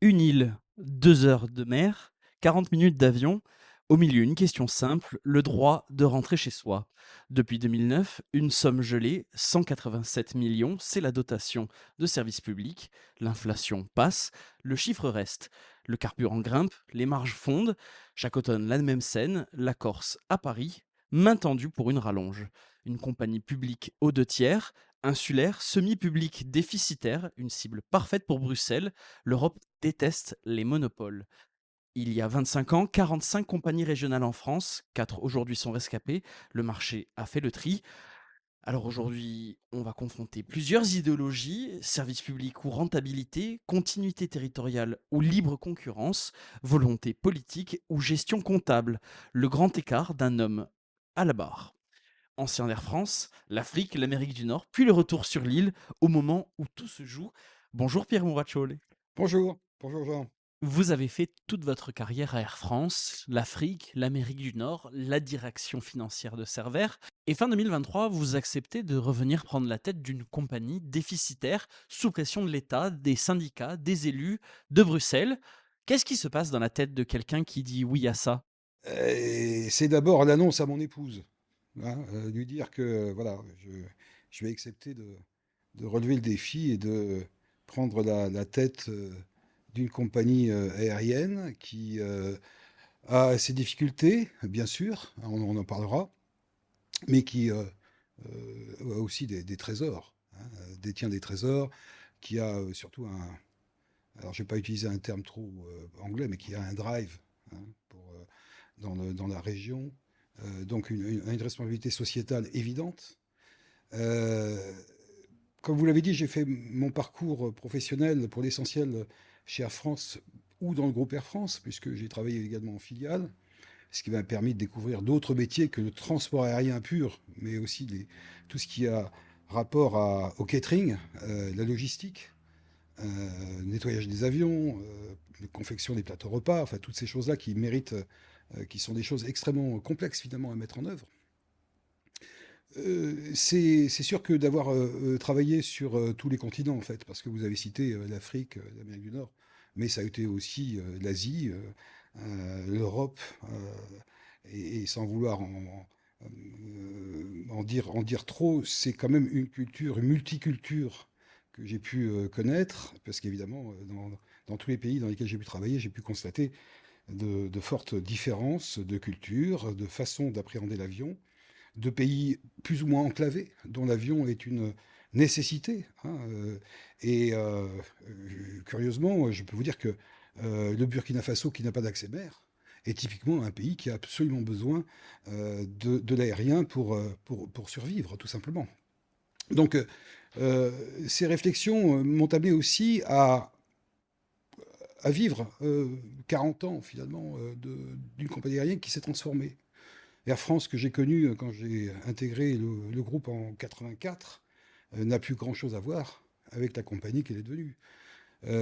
Une île, 2 heures de mer, 40 minutes d'avion. Au milieu, une question simple, le droit de rentrer chez soi. Depuis 2009, une somme gelée, 187 millions, c'est la dotation de services publics. L'inflation passe, le chiffre reste. Le carburant grimpe, les marges fondent. Chaque automne, la même scène, la Corse à Paris, main tendue pour une rallonge. Une compagnie publique aux 2 tiers, insulaire, semi-publique déficitaire, une cible parfaite pour Bruxelles. L'Europe déteste les monopoles. Il y a 25 ans, 45 compagnies régionales en France, 4 aujourd'hui sont rescapées. Le marché a fait le tri. Alors aujourd'hui, on va confronter plusieurs idéologies, service public ou rentabilité, continuité territoriale ou libre concurrence, volonté politique ou gestion comptable. Le grand écart d'un homme à la barre. Ancien d'Air France, l'Afrique, l'Amérique du Nord, puis le retour sur l'île au moment où tout se joue. Bonjour Pierre Mourachol. Bonjour, bonjour Jean. Vous avez fait toute votre carrière à Air France, l'Afrique, l'Amérique du Nord, la direction financière de Cervère. Et fin 2023, vous acceptez de revenir prendre la tête d'une compagnie déficitaire sous pression de l'État, des syndicats, des élus de Bruxelles. Qu'est-ce qui se passe dans la tête de quelqu'un qui dit oui à ça? Et c'est d'abord l'annonce à mon épouse, hein, lui dire que voilà, je vais accepter de relever le défi et de prendre la tête d'une compagnie aérienne qui a ses difficultés, bien sûr, hein, on en parlera, mais qui a aussi des trésors, hein, détient des trésors, qui a surtout alors je ne vais pas utiliser un terme trop anglais, mais qui a un drive, hein, dans la région, donc une responsabilité sociétale évidente. Euh, Comme vous l'avez dit, j'ai fait mon parcours professionnel pour l'essentiel chez Air France ou dans le groupe Air France, puisque j'ai travaillé également en filiale, ce qui m'a permis de découvrir d'autres métiers que le transport aérien pur, mais aussi tout ce qui a rapport au catering, la logistique, nettoyage des avions, confection des plateaux repas, enfin toutes ces choses-là qui méritent, qui sont des choses extrêmement complexes finalement à mettre en œuvre. C'est sûr que d'avoir travaillé sur tous les continents en fait, parce que vous avez cité l'Afrique, l'Amérique du Nord, mais ça a été aussi l'Asie, l'Europe, et sans vouloir en dire trop, c'est quand même une culture, une multiculture que j'ai pu connaître, parce qu'évidemment, dans tous les pays dans lesquels j'ai pu travailler, j'ai pu constater de fortes différences de culture, de façon d'appréhender l'avion, de pays plus ou moins enclavés, dont l'avion est une nécessité, hein, curieusement, je peux vous dire que le Burkina Faso, qui n'a pas d'accès mer, est typiquement un pays qui a absolument besoin de l'aérien pour survivre, tout simplement. Donc, ces réflexions m'ont amené aussi à vivre 40 ans, finalement, d'une compagnie aérienne qui s'est transformée. Air France, que j'ai connu quand j'ai intégré le groupe en 84, n'a plus grand-chose à voir avec la compagnie qu'elle est devenue.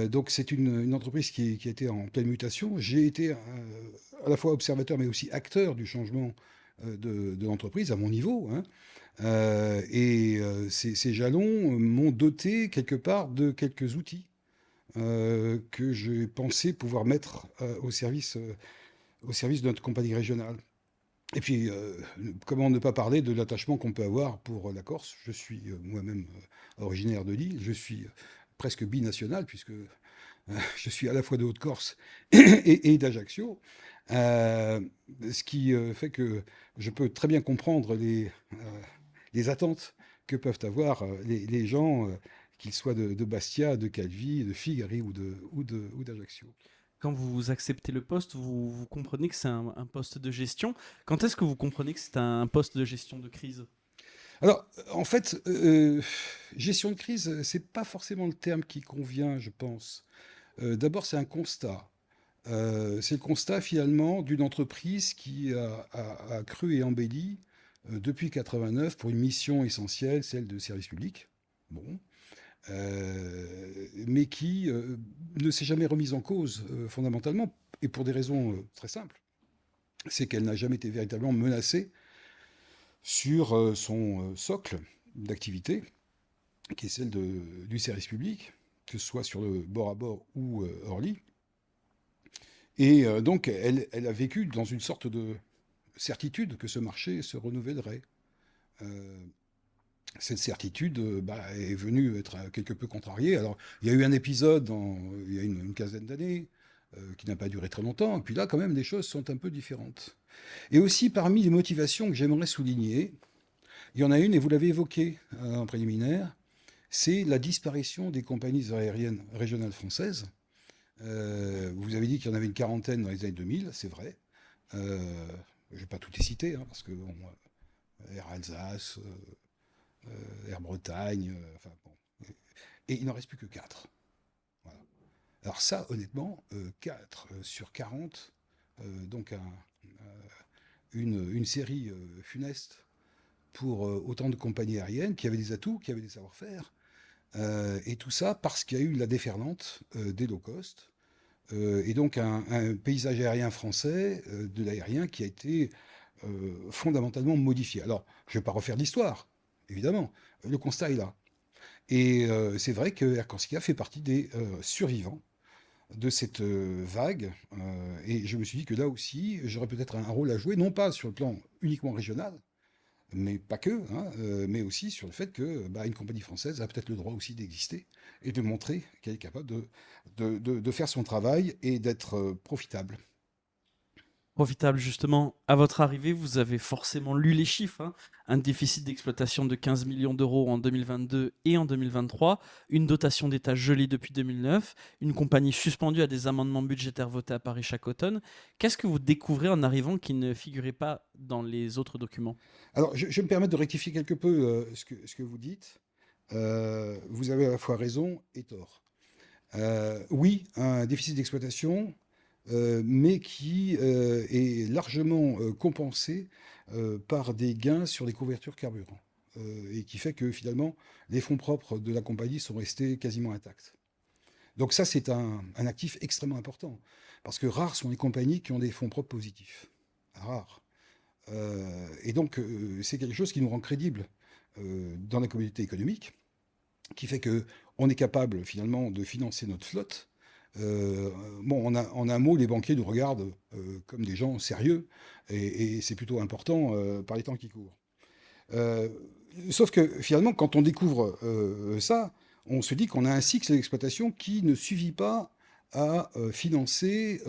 Donc c'est une entreprise qui a été en pleine mutation. J'ai été à la fois observateur mais aussi acteur du changement de l'entreprise à mon niveau, hein. Ces jalons m'ont doté quelque part de quelques outils que j'ai pensé pouvoir mettre au service de notre compagnie régionale. Et puis, comment ne pas parler de l'attachement qu'on peut avoir pour la Corse. Je suis moi-même originaire de Lille, je suis presque binational, puisque je suis à la fois de Haute-Corse et d'Ajaccio. Euh, Ce qui fait que je peux très bien comprendre les attentes que peuvent avoir les gens, qu'ils soient de Bastia, de Calvi, de Figari ou d'Ajaccio. Quand vous acceptez le poste, vous comprenez que c'est un poste de gestion. Quand est-ce que vous comprenez que c'est un poste de gestion de crise? Alors, en fait, gestion de crise, c'est pas forcément le terme qui convient, je pense. D'abord, c'est un constat. C'est le constat finalement d'une entreprise qui a cru et embelli depuis 89 pour une mission essentielle, celle de service public. Bon, mais qui ne s'est jamais remise en cause fondamentalement, et pour des raisons très simples. C'est qu'elle n'a jamais été véritablement menacée sur son socle d'activité, qui est celle du service public, que ce soit sur le bord à bord ou Orly. Et donc, elle a vécu dans une sorte de certitude que ce marché se renouvellerait. Euh, Cette certitude est venue être quelque peu contrariée. Alors, il y a eu un épisode il y a une quinzaine d'années qui n'a pas duré très longtemps. Et puis là, quand même, les choses sont un peu différentes. Et aussi, parmi les motivations que j'aimerais souligner, il y en a une, et vous l'avez évoqué en préliminaire, c'est la disparition des compagnies aériennes régionales françaises. Vous avez dit qu'il y en avait une quarantaine dans les années 2000, c'est vrai. Je ne vais pas tout les citer, hein, parce que bon, Air Alsace, Air Bretagne, enfin bon. Et il n'en reste plus que 4. Voilà. Alors ça, honnêtement, 4 sur 40, donc une série funeste pour autant de compagnies aériennes qui avaient des atouts, qui avaient des savoir-faire, et tout ça parce qu'il y a eu la déferlante des low cost, et donc un paysage aérien français, de l'aérien, qui a été fondamentalement modifié. Alors, je ne vais pas refaire l'histoire, évidemment, le constat est là. Et c'est vrai que Air Corsica fait partie des survivants de cette vague. Et je me suis dit que là aussi, j'aurais peut-être un rôle à jouer, non pas sur le plan uniquement régional, mais pas que, hein, mais aussi sur le fait que une compagnie française a peut-être le droit aussi d'exister et de montrer qu'elle est capable de faire son travail et d'être profitable. Profitable justement, à votre arrivée, vous avez forcément lu les chiffres, hein. Un déficit d'exploitation de 15 millions d'euros en 2022 et en 2023, une dotation d'État gelée depuis 2009, une compagnie suspendue à des amendements budgétaires votés à Paris chaque automne. Qu'est-ce que vous découvrez en arrivant qui ne figurait pas dans les autres documents? Alors, je me permets de rectifier quelque peu ce que vous dites. Vous avez à la fois raison et tort. Oui, un déficit d'exploitation, mais qui est largement compensé par des gains sur les couvertures carburant. Et qui fait que finalement, les fonds propres de la compagnie sont restés quasiment intacts. Donc ça, c'est un actif extrêmement important. Parce que rares sont les compagnies qui ont des fonds propres positifs. Rares. Et donc, c'est quelque chose qui nous rend crédibles dans la communauté économique, qui fait que on est capable finalement de financer notre flotte. Bon, en un mot, les banquiers nous regardent comme des gens sérieux, et c'est plutôt important par les temps qui courent. Euh, Sauf que finalement, quand on découvre ça, on se dit qu'on a un cycle d'exploitation qui ne suffit pas à se financer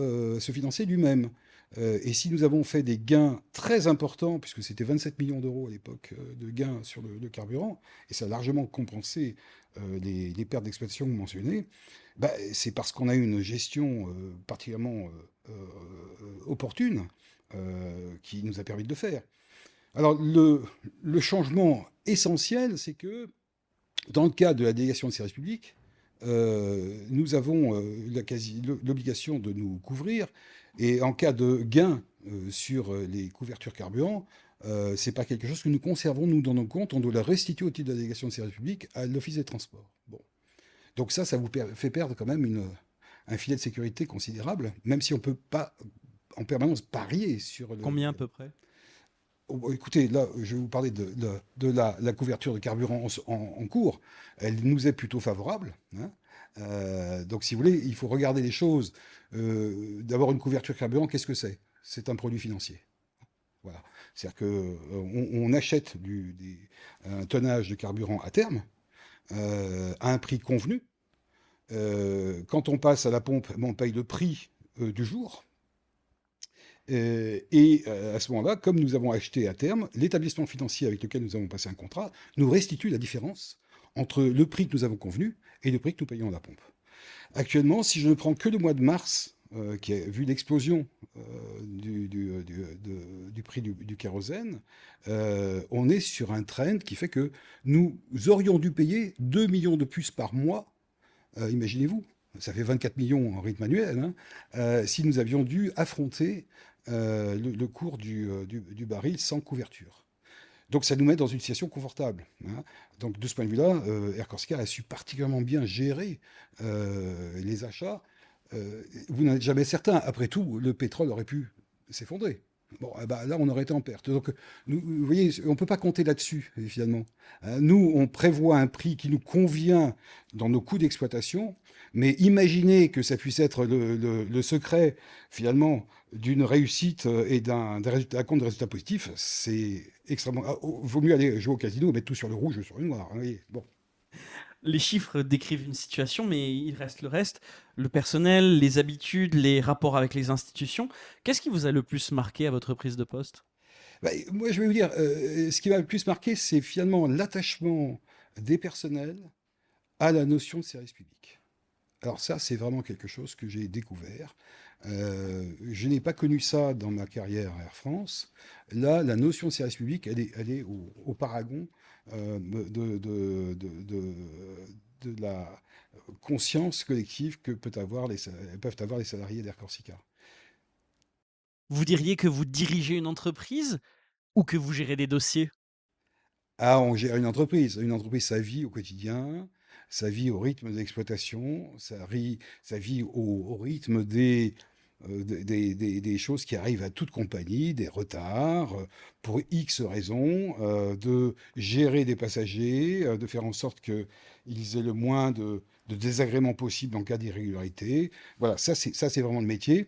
lui-même. Et si nous avons fait des gains très importants, puisque c'était 27 millions d'euros à l'époque de gains sur le carburant, et ça a largement compensé les pertes d'exploitation que vous mentionnez, c'est parce qu'on a eu une gestion particulièrement opportune qui nous a permis de le faire. Alors, le changement essentiel, c'est que dans le cas de la délégation de service public, nous avons l'obligation de nous couvrir. Et en cas de gain sur les couvertures carburant, c'est pas quelque chose que nous conservons, nous, dans nos comptes. On doit la restituer au titre de la délégation de service public à l'Office des transports. Bon. Donc ça vous fait perdre quand même un filet de sécurité considérable, même si on ne peut pas en permanence parier sur Combien à peu près? Oh, écoutez, là, je vais vous parler de la couverture de carburant en cours. Elle nous est plutôt favorable, hein. Donc, si vous voulez, il faut regarder les choses. D'abord, une couverture carburant, qu'est-ce que c'est? C'est un produit financier. Voilà. C'est-à-dire qu'on achète un tonnage de carburant à terme, à un prix convenu. Quand on passe à la pompe, on paye le prix du jour. À ce moment-là, comme nous avons acheté à terme, l'établissement financier avec lequel nous avons passé un contrat nous restitue la différence entre le prix que nous avons convenu et le prix que nous payons à la pompe. Actuellement, si je ne prends que le mois de mars, qui a vu l'explosion du prix du kérosène, on est sur un trend qui fait que nous aurions dû payer 2 millions de plus par mois, imaginez-vous, ça fait 24 millions en rythme annuel, hein, si nous avions dû affronter le cours du baril sans couverture. Donc ça nous met dans une situation confortable, hein. Donc de ce point de vue-là, Air Corsica a su particulièrement bien gérer les achats. Vous n'en êtes jamais certain. Après tout, le pétrole aurait pu s'effondrer. Bon, là, on aurait été en perte. Donc, vous voyez, on ne peut pas compter là-dessus, finalement. Nous, on prévoit un prix qui nous convient dans nos coûts d'exploitation, Mais imaginer que ça puisse être le secret, finalement, d'une réussite et d'un compte de résultats positifs, c'est extrêmement. Vaut mieux aller jouer au casino et mettre tout sur le rouge ou sur le noir, hein, vous voyez. Bon. Les chiffres décrivent une situation, mais il reste le reste, le personnel, les habitudes, les rapports avec les institutions. Qu'est-ce qui vous a le plus marqué à votre prise de poste? Bah, moi, je vais vous dire, ce qui m'a le plus marqué, c'est finalement l'attachement des personnels à la notion de service public. Alors ça, c'est vraiment quelque chose que j'ai découvert. Je n'ai pas connu ça dans ma carrière à Air France. Là, la notion de service public, elle est au paragon de la conscience collective que peuvent avoir les salariés d'Air Corsica. Vous diriez que vous dirigez une entreprise ou que vous gérez des dossiers? Ah, on gère une entreprise. Une entreprise, ça vit au quotidien, ça vit au rythme de l'exploitation, ça vit au rythme des choses qui arrivent à toute compagnie, des retards, pour X raisons, de gérer des passagers, de faire en sorte qu'ils aient le moins de désagréments possible en cas d'irrégularité. Voilà, ça, c'est vraiment le métier.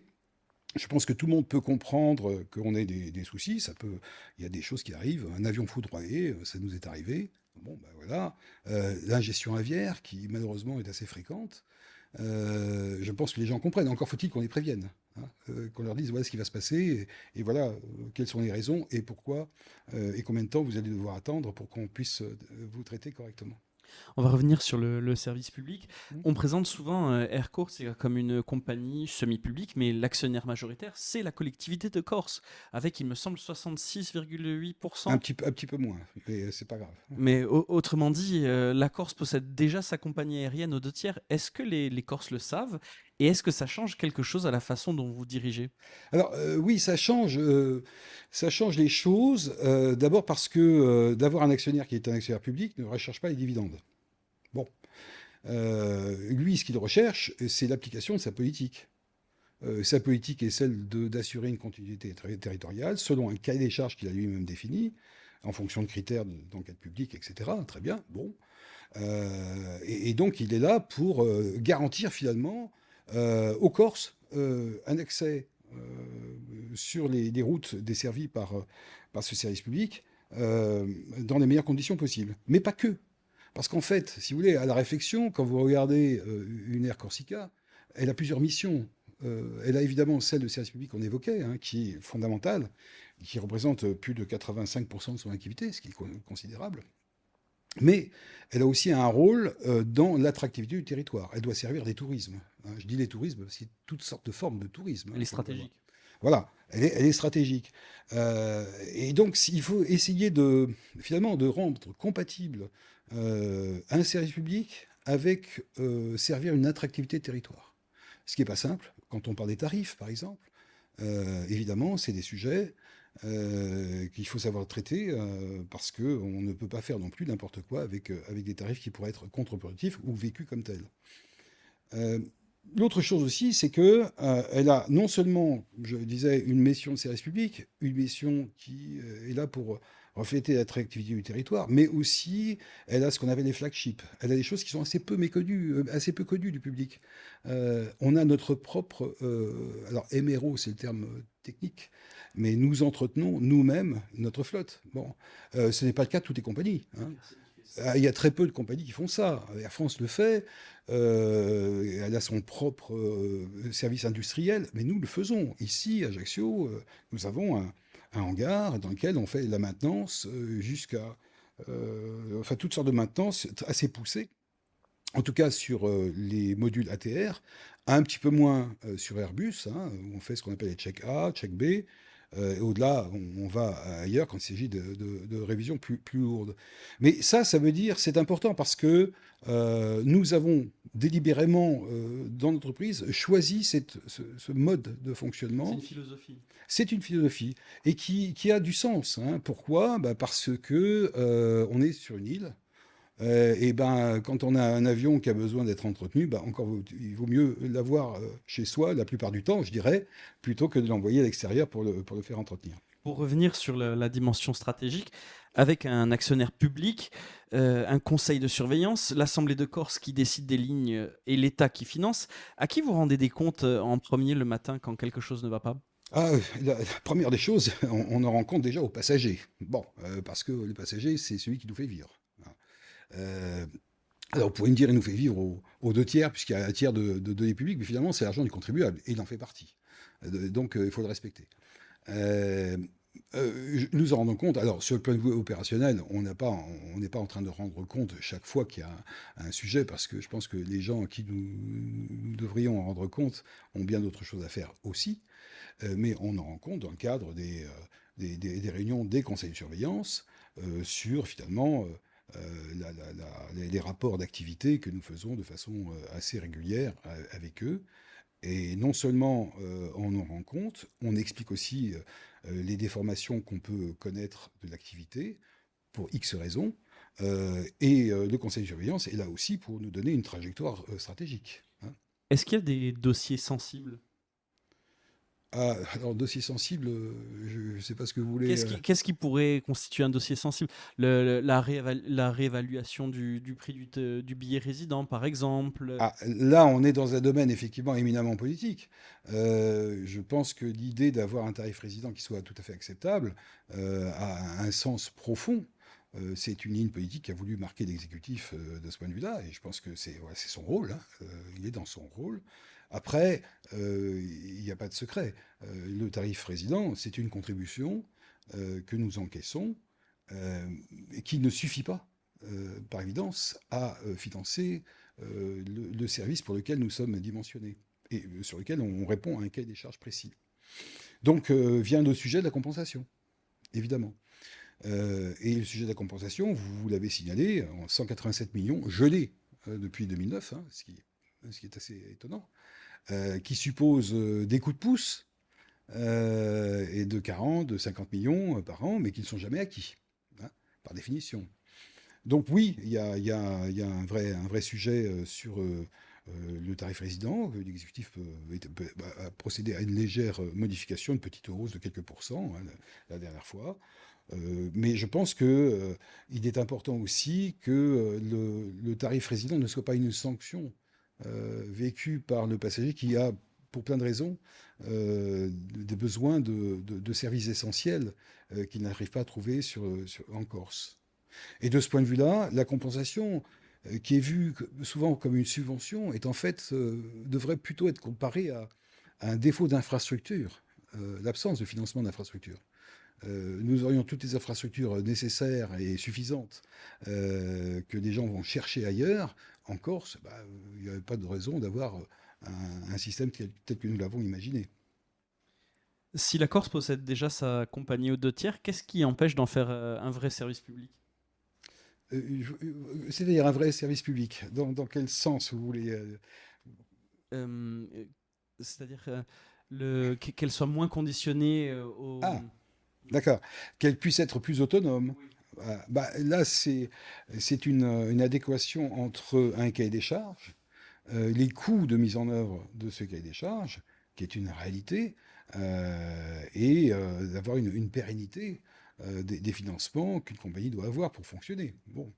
Je pense que tout le monde peut comprendre qu'on ait des soucis. Il y a des choses qui arrivent. Un avion foudroyé, ça nous est arrivé. Bon, ben voilà. L'ingestion aviaire, qui malheureusement est assez fréquente. Je pense que les gens comprennent. Encore faut-il qu'on les prévienne, hein, qu'on leur dise voilà ce qui va se passer et voilà quelles sont les raisons et pourquoi et combien de temps vous allez devoir attendre pour qu'on puisse vous traiter correctement. On va revenir sur le service public. On présente souvent Air Corse comme une compagnie semi-publique, mais l'actionnaire majoritaire, c'est la collectivité de Corse, avec, il me semble, 66,8%. Un petit peu moins, mais c'est pas grave. Mais autrement dit, la Corse possède déjà sa compagnie aérienne aux deux tiers. Est-ce que les Corses le savent? Et est-ce que ça change quelque chose à la façon dont vous dirigez? Alors oui, ça change les choses. D'abord parce que d'avoir un actionnaire qui est un actionnaire public ne recherche pas les dividendes. Bon, lui, ce qu'il recherche, c'est l'application de sa politique. Sa politique est celle d'assurer une continuité territoriale selon un cahier des charges qu'il a lui-même défini, en fonction de critères d'enquête publique, etc. Très bien, bon. Et donc, il est là pour garantir finalement aux Corses un accès sur les routes desservies par ce service public dans les meilleures conditions possibles. Mais pas que. Parce qu'en fait, si vous voulez, à la réflexion, quand vous regardez une Air Corsica, elle a plusieurs missions. Elle a évidemment celle de service public qu'on évoquait, hein, qui est fondamentale, qui représente plus de 85% de son activité, ce qui est considérable. Mais elle a aussi un rôle dans l'attractivité du territoire. Elle doit servir des tourismes, hein. Je dis les tourismes parce qu'il y a toutes sortes de formes de tourisme, Elle hein, est que l'on peut avoir. stratégique. Voilà, elle est stratégique. Et donc, il faut essayer finalement de rendre compatible un service public avec servir une attractivité de territoire. Ce qui n'est pas simple quand on parle des tarifs, par exemple. Évidemment, c'est des sujets qu'il faut savoir traiter parce qu'on ne peut pas faire non plus n'importe quoi avec des tarifs qui pourraient être contre-productifs ou vécus comme tels. Euh, L'autre chose aussi, c'est que elle a non seulement, je disais, une mission de service public, une mission qui est là pour refléter l'attractivité du territoire, mais aussi elle a ce qu'on appelle les flagships. Elle a des choses qui sont assez peu méconnues, assez peu connues du public. On a notre propre, alors MRO, c'est le terme technique, mais nous entretenons nous-mêmes notre flotte. Bon, ce n'est pas le cas de toutes les compagnies, hein. Il y a très peu de compagnies qui font ça. Air France le fait. Elle a son propre service industriel, mais nous le faisons. Ici, à Ajaccio, nous avons un hangar dans lequel on fait la maintenance jusqu'à enfin toutes sortes de maintenance assez poussées. En tout cas sur les modules ATR, un petit peu moins sur Airbus, hein, où on fait ce qu'on appelle les check A, check B. Et au-delà, on va ailleurs quand il s'agit de révisions plus lourdes. Mais ça veut dire, c'est important parce que nous avons délibérément dans l'entreprise choisi ce mode de C'est une fonctionnement. philosophie. C'est une philosophie et qui a du sens, hein. Pourquoi? Bah parce que on est sur une île. Et ben, quand on a un avion qui a besoin d'être entretenu, bah il vaut mieux l'avoir chez soi la plupart du temps, je dirais, plutôt que de l'envoyer à l'extérieur pour le faire entretenir. Pour revenir sur la dimension stratégique, avec un actionnaire public, un conseil de surveillance, l'Assemblée de Corse qui décide des lignes et l'État qui finance, à qui vous rendez des comptes en premier le matin quand quelque chose ne va pas? Ah, la première des choses, on en rend compte déjà aux passagers. Bon, parce que le passager, c'est celui qui nous fait vivre. Hein. Euh, alors, vous pourriez me dire, il nous fait vivre aux deux tiers, puisqu'il y a un tiers de données publiques, mais finalement, c'est l'argent du contribuable, et il en fait partie. Donc, il faut le respecter. Euh, nous en rendons compte. Alors, sur le point de vue opérationnel, on n'est pas en train de rendre compte chaque fois qu'il y a un sujet, parce que je pense que les gens à qui nous devrions en rendre compte ont bien d'autres choses à faire aussi. Mais on en rend compte dans le cadre des réunions des conseils de surveillance sur finalement les rapports d'activité que nous faisons de façon assez régulière avec eux. Et non seulement on en rend compte, on explique aussi les déformations qu'on peut connaître de l'activité pour X raisons. Le conseil de surveillance est là aussi pour nous donner une trajectoire stratégique. Hein. Est-ce qu'il y a des dossiers sensibles? Ah, alors, dossier sensible, je ne sais pas ce que vous voulez. Qu'est-ce qui pourrait constituer un dossier sensible? La réévaluation du prix du billet résident, par exemple. Ah, là, on est dans un domaine effectivement éminemment politique. Je pense que l'idée d'avoir un tarif résident qui soit tout à fait acceptable a un sens profond. C'est une ligne politique qui a voulu marquer l'exécutif de ce point de vue-là, et je pense que c'est son rôle. Hein. Il est dans son rôle. Après, il n'y a pas de secret. Le tarif résident, c'est une contribution que nous encaissons et qui ne suffit pas, par évidence, à financer le service pour lequel nous sommes dimensionnés et sur lequel on répond à un cahier des charges précis. Donc vient le sujet de la compensation, évidemment. Et le sujet de la compensation, vous l'avez signalé, en 187 millions gelés depuis 2009, hein, ce qui est assez étonnant, qui suppose des coups de pouce et de 40, de 50 millions par an, mais qui ne sont jamais acquis, hein, par définition. Donc oui, il y a un vrai sujet sur le tarif résident. L'exécutif a procédé à une légère modification, une petite hausse de quelques pourcents hein, la dernière fois. Mais je pense que il est important aussi que le tarif résident ne soit pas une sanction vécue par le passager qui a, pour plein de raisons, des besoins de services essentiels qu'il n'arrive pas à trouver en Corse. Et de ce point de vue-là, la compensation, qui est vue souvent comme une subvention, est en fait, devrait plutôt être comparée à un défaut d'infrastructure, l'absence de financement d'infrastructure. Nous aurions toutes les infrastructures nécessaires et suffisantes que les gens vont chercher ailleurs. En Corse, bah, il n'y avait pas de raison d'avoir un système tel que nous l'avons imaginé. Si la Corse possède déjà sa compagnie aux deux tiers, qu'est-ce qui empêche d'en faire un vrai service public? C'est-à-dire un vrai service public. Dans quel sens vous voulez Euh, C'est-à-dire qu'elle soit moins conditionnée Ah, d'accord. Qu'elle puisse être plus autonome. Oui. Ah, bah, là, c'est une adéquation entre un cahier des charges, les coûts de mise en œuvre de ce cahier des charges, qui est une réalité, et d'avoir une pérennité des financements qu'une compagnie doit avoir pour fonctionner. Bon.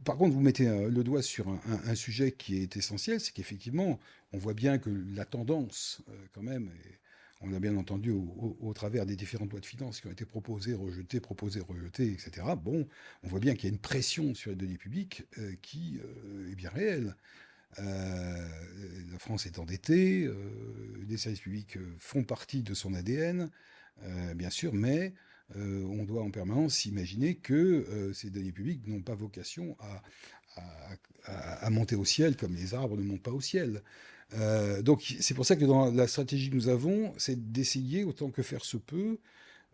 Par contre, vous mettez le doigt sur un sujet qui est essentiel, c'est qu'effectivement, on voit bien que la tendance, quand même, et on l'a bien entendu au travers des différentes lois de finances qui ont été proposées, rejetées, etc. Bon, on voit bien qu'il y a une pression sur les deniers publics qui est bien réelle. Euh, la France est endettée, les services publics font partie de son ADN, bien sûr, mais on doit en permanence imaginer que ces deniers publics n'ont pas vocation à monter au ciel comme les arbres ne montent pas au ciel. Donc c'est pour ça que dans la stratégie que nous avons, c'est d'essayer autant que faire se peut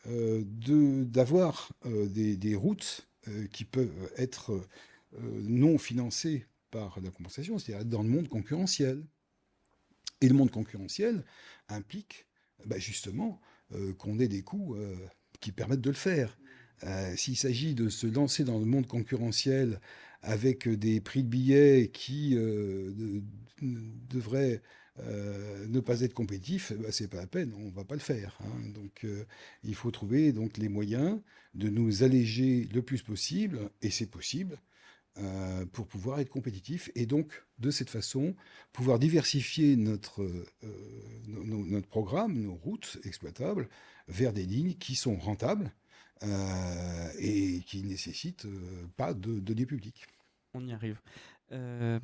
d'avoir des routes qui peuvent être non financées par la compensation, c'est-à-dire dans le monde concurrentiel. Et le monde concurrentiel implique bah, justement qu'on ait des coûts qui permettent de le faire. S'il s'agit de se lancer dans le monde concurrentiel avec des prix de billets qui devraient ne pas être compétitifs, bah, c'est pas la peine, on va pas le faire, hein. Donc, il faut trouver donc les moyens de nous alléger le plus possible, et c'est possible, pour pouvoir être compétitif et donc, de cette façon, pouvoir diversifier notre programme, nos routes exploitables, vers des lignes qui sont rentables et qui nécessitent pas de données publiques. On y arrive. Euh,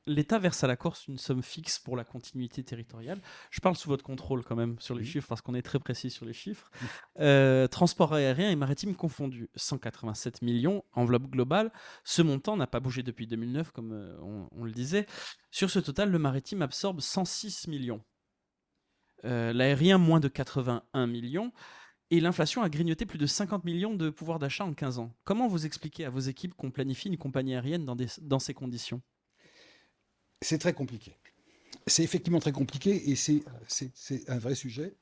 L'État verse à la Corse une somme fixe pour la continuité territoriale. Je parle sous votre contrôle quand même sur les Oui. chiffres parce qu'on est très précis sur les chiffres. Transport aérien et maritime confondus, 187 millions, enveloppe globale. Ce montant n'a pas bougé depuis 2009, comme on le disait. Sur ce total, le maritime absorbe 106 millions. L'aérien, moins de 81 millions. Et l'inflation a grignoté plus de 50 millions de pouvoir d'achat en 15 ans. Comment vous expliquez à vos équipes qu'on planifie une compagnie aérienne dans ces conditions? C'est très compliqué. C'est effectivement très compliqué et c'est un vrai sujet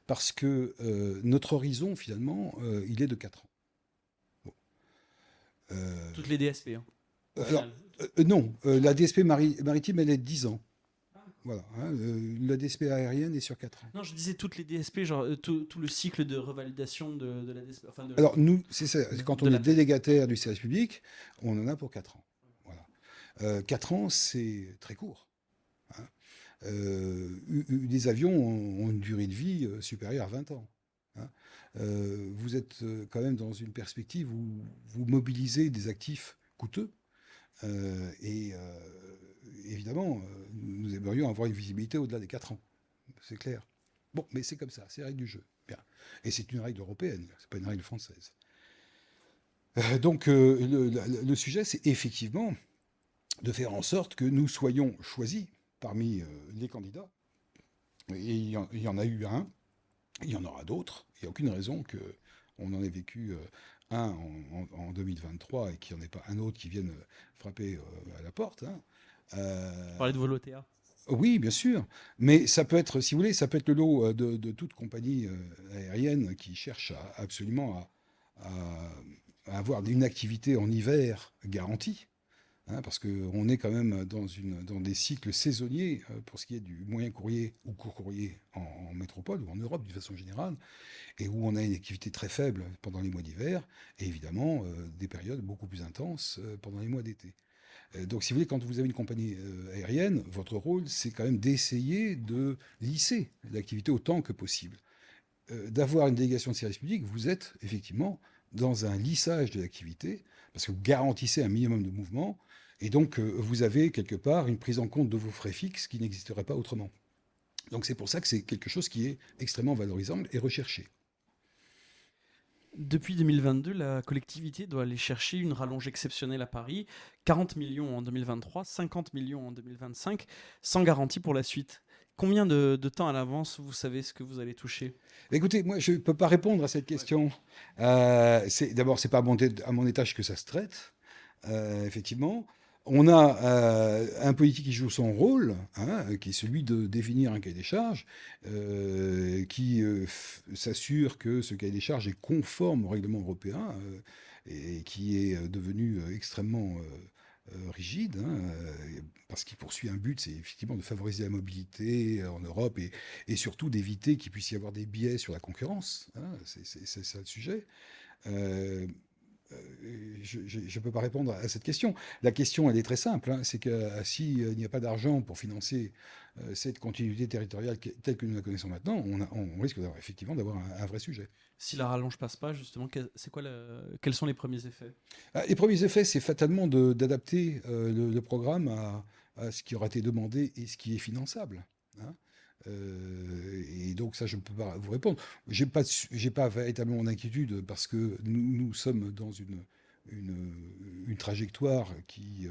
parce que notre horizon, finalement, il est de 4 ans. Bon. Euh, Toutes les DSP, hein, au alors, final. non, la DSP maritime, elle est de 10 ans. Voilà, hein, la DSP aérienne est sur 4 ans. Non, je disais toutes les DSP, genre tout le cycle de revalidation de la DSP, enfin Alors, nous, c'est ça, quand de on est la paie. délégataire du service public, on en a pour 4 ans. Voilà. 4 ans, c'est très court, hein. Les avions ont une durée de vie supérieure à 20 ans, hein. Vous êtes quand même dans une perspective où vous mobilisez des actifs coûteux. Et évidemment, nous aimerions avoir une visibilité au-delà des 4 ans. C'est clair. Bon, mais c'est comme ça, c'est la règle du jeu. Bien. Et c'est une règle européenne, c'est pas une règle française. Donc, le sujet, c'est effectivement de faire en sorte que nous soyons choisis parmi les candidats. Et il y en a eu un, il y en aura d'autres. Il n'y a aucune raison qu'on en ait vécu un en 2023 et qu'il n'y en ait pas un autre qui vienne frapper à la porte, hein. Parler de vos TA. Oui, bien sûr, mais ça peut être, si vous voulez, ça peut être le lot de toute compagnie aérienne qui cherche absolument à- à avoir une activité en hiver garantie, hein, parce qu'on est quand même dans des cycles saisonniers pour ce qui est du moyen courrier ou court courrier en métropole ou en Europe d'une façon générale, et où on a une activité très faible pendant les mois d'hiver, et évidemment des périodes beaucoup plus intenses pendant les mois d'été. Donc, si vous voulez, quand vous avez une compagnie aérienne, votre rôle, c'est quand même d'essayer de lisser l'activité autant que possible. D'avoir une délégation de service public, vous êtes effectivement dans un lissage de l'activité, parce que vous garantissez un minimum de mouvement, et donc vous avez quelque part une prise en compte de vos frais fixes qui n'existerait pas autrement. Donc c'est pour ça que c'est quelque chose qui est extrêmement valorisant et recherché. Depuis 2022, la collectivité doit aller chercher une rallonge exceptionnelle à Paris, 40 millions en 2023, 50 millions en 2025, sans garantie pour la suite. Combien de temps à l'avance vous savez ce que vous allez toucher? Écoutez, moi, je ne peux pas répondre à cette Ouais. question. D'abord, c'est pas à mon étage que ça se traite. Effectivement. On a un politique qui joue son rôle, hein, qui est celui de définir un cahier des charges, qui s'assure que ce cahier des charges est conforme au règlement européen et qui est devenu extrêmement rigide, hein, parce qu'il poursuit un but, c'est effectivement de favoriser la mobilité en Europe et surtout d'éviter qu'il puisse y avoir des biais sur la concurrence, hein, c'est ça le sujet. Euh, je ne peux pas répondre à cette question. La question, elle est très simple, hein, c'est que s'il n'y a pas d'argent pour financer cette continuité territoriale telle que nous la connaissons maintenant, on risque effectivement d'avoir un vrai sujet. Si la rallonge passe pas, justement, quels sont les premiers effets? Les premiers effets, c'est fatalement d'adapter le programme à ce qui aura été demandé et ce qui est finançable, hein. Et donc ça, je ne peux pas vous répondre. J'ai pas véritablement d'inquiétude parce que nous sommes dans une, une trajectoire qui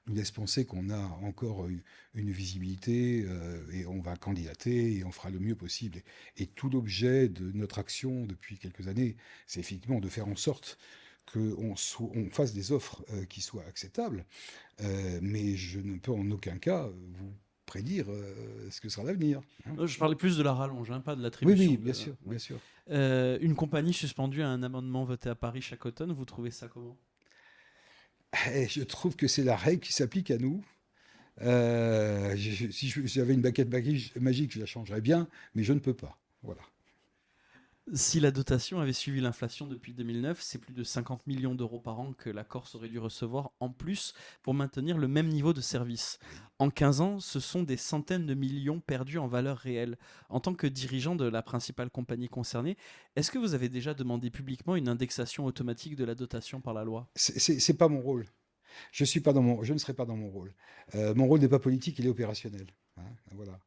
nous laisse penser qu'on a encore une visibilité et on va candidater et on fera le mieux possible. Et tout l'objet de notre action depuis quelques années, c'est effectivement de faire en sorte qu'on fasse des offres qui soient acceptables, mais je ne peux en aucun cas vous prédire ce que sera l'avenir, hein. Je parlais plus de la rallonge, hein, pas de Oui, l'attribution oui, de. bien sûr, Ouais. bien sûr. Une compagnie suspendue à un amendement voté à Paris chaque automne, vous trouvez ça comment? Et je trouve que c'est la règle qui s'applique à nous. Si j'avais une baguette magique, je la changerais bien, mais je ne peux pas. Voilà. Si la dotation avait suivi l'inflation depuis 2009, c'est plus de 50 millions d'euros par an que la Corse aurait dû recevoir en plus pour maintenir le même niveau de service. Oui. En 15 ans, ce sont des centaines de millions perdus en valeur réelle. En tant que dirigeant de la principale compagnie concernée, est-ce que vous avez déjà demandé publiquement une indexation automatique de la dotation par la loi? C'est pas mon rôle. Je ne serai pas dans mon rôle. Mon rôle n'est pas politique, il est opérationnel. Hein, voilà.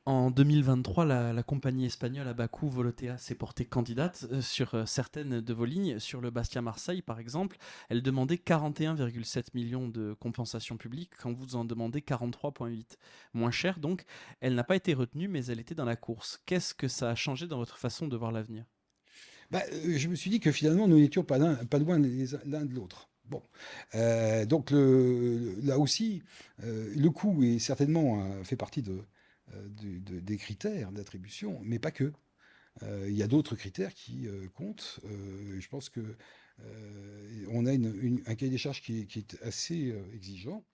En 2023, la compagnie espagnole à Bakou, Volotea, s'est portée candidate sur certaines de vos lignes. Sur le Bastia-Marseille, par exemple, elle demandait 41,7 millions de compensation publique quand vous en demandez 43,8. Moins cher, donc, elle n'a pas été retenue, mais elle était dans la course. Qu'est-ce que ça a changé dans votre façon de voir l'avenir? Bah, je me suis dit que finalement, nous n'étions pas loin l'un de l'autre. Bon, donc là aussi, le coût est certainement fait partie des critères d'attribution, mais pas que. Il y a d'autres critères qui comptent. Je pense que on a un cahier des charges qui est assez exigeant.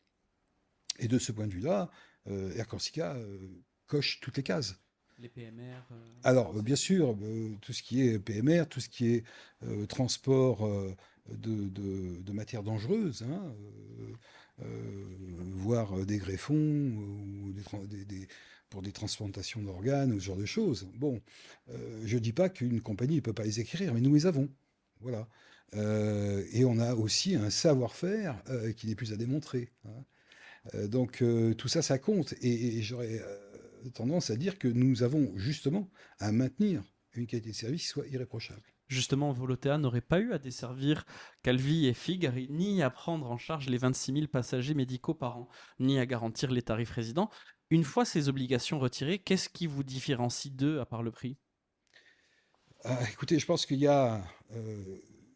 Et de ce point de vue-là, Air Corsica coche toutes les cases. Les PMR, Alors, c'est bien sûr, tout ce qui est PMR, tout ce qui est transport de matières dangereuses, hein, voire des greffons ou pour des transplantations d'organes ou ce genre de choses. Bon, je ne dis pas qu'une compagnie ne peut pas les écrire, mais nous les avons. Voilà. Et on a aussi un savoir-faire qui n'est plus à démontrer. Hein. Donc tout ça, ça compte. Et j'aurais tendance à dire que nous avons justement à maintenir une qualité de service qui soit irréprochable. Justement, Volotea n'aurait pas eu à desservir Calvi et Figari, ni à prendre en charge les 26 000 passagers médicaux par an, ni à garantir les tarifs résidents. Une fois ces obligations retirées, qu'est-ce qui vous différencie d'eux à part le prix? Ah, écoutez, je pense qu'il y a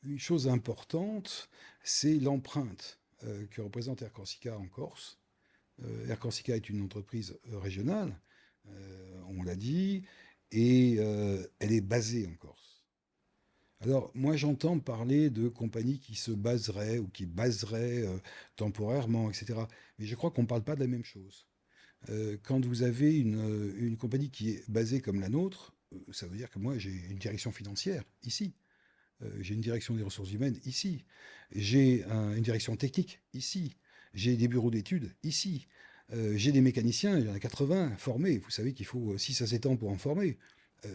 une chose importante, c'est l'empreinte que représente Air Corsica en Corse. Air Corsica est une entreprise régionale, on l'a dit, et elle est basée en Corse. Alors, moi, j'entends parler de compagnies qui se baseraient ou qui baseraient temporairement, etc. Mais je crois qu'on ne parle pas de la même chose. Quand vous avez une compagnie qui est basée comme la nôtre, ça veut dire que moi, j'ai une direction financière ici. J'ai une direction des ressources humaines ici. J'ai une direction technique ici. J'ai des bureaux d'études ici. J'ai des mécaniciens, il y en a 80 formés. Vous savez qu'il faut 6 à 7 ans pour en former.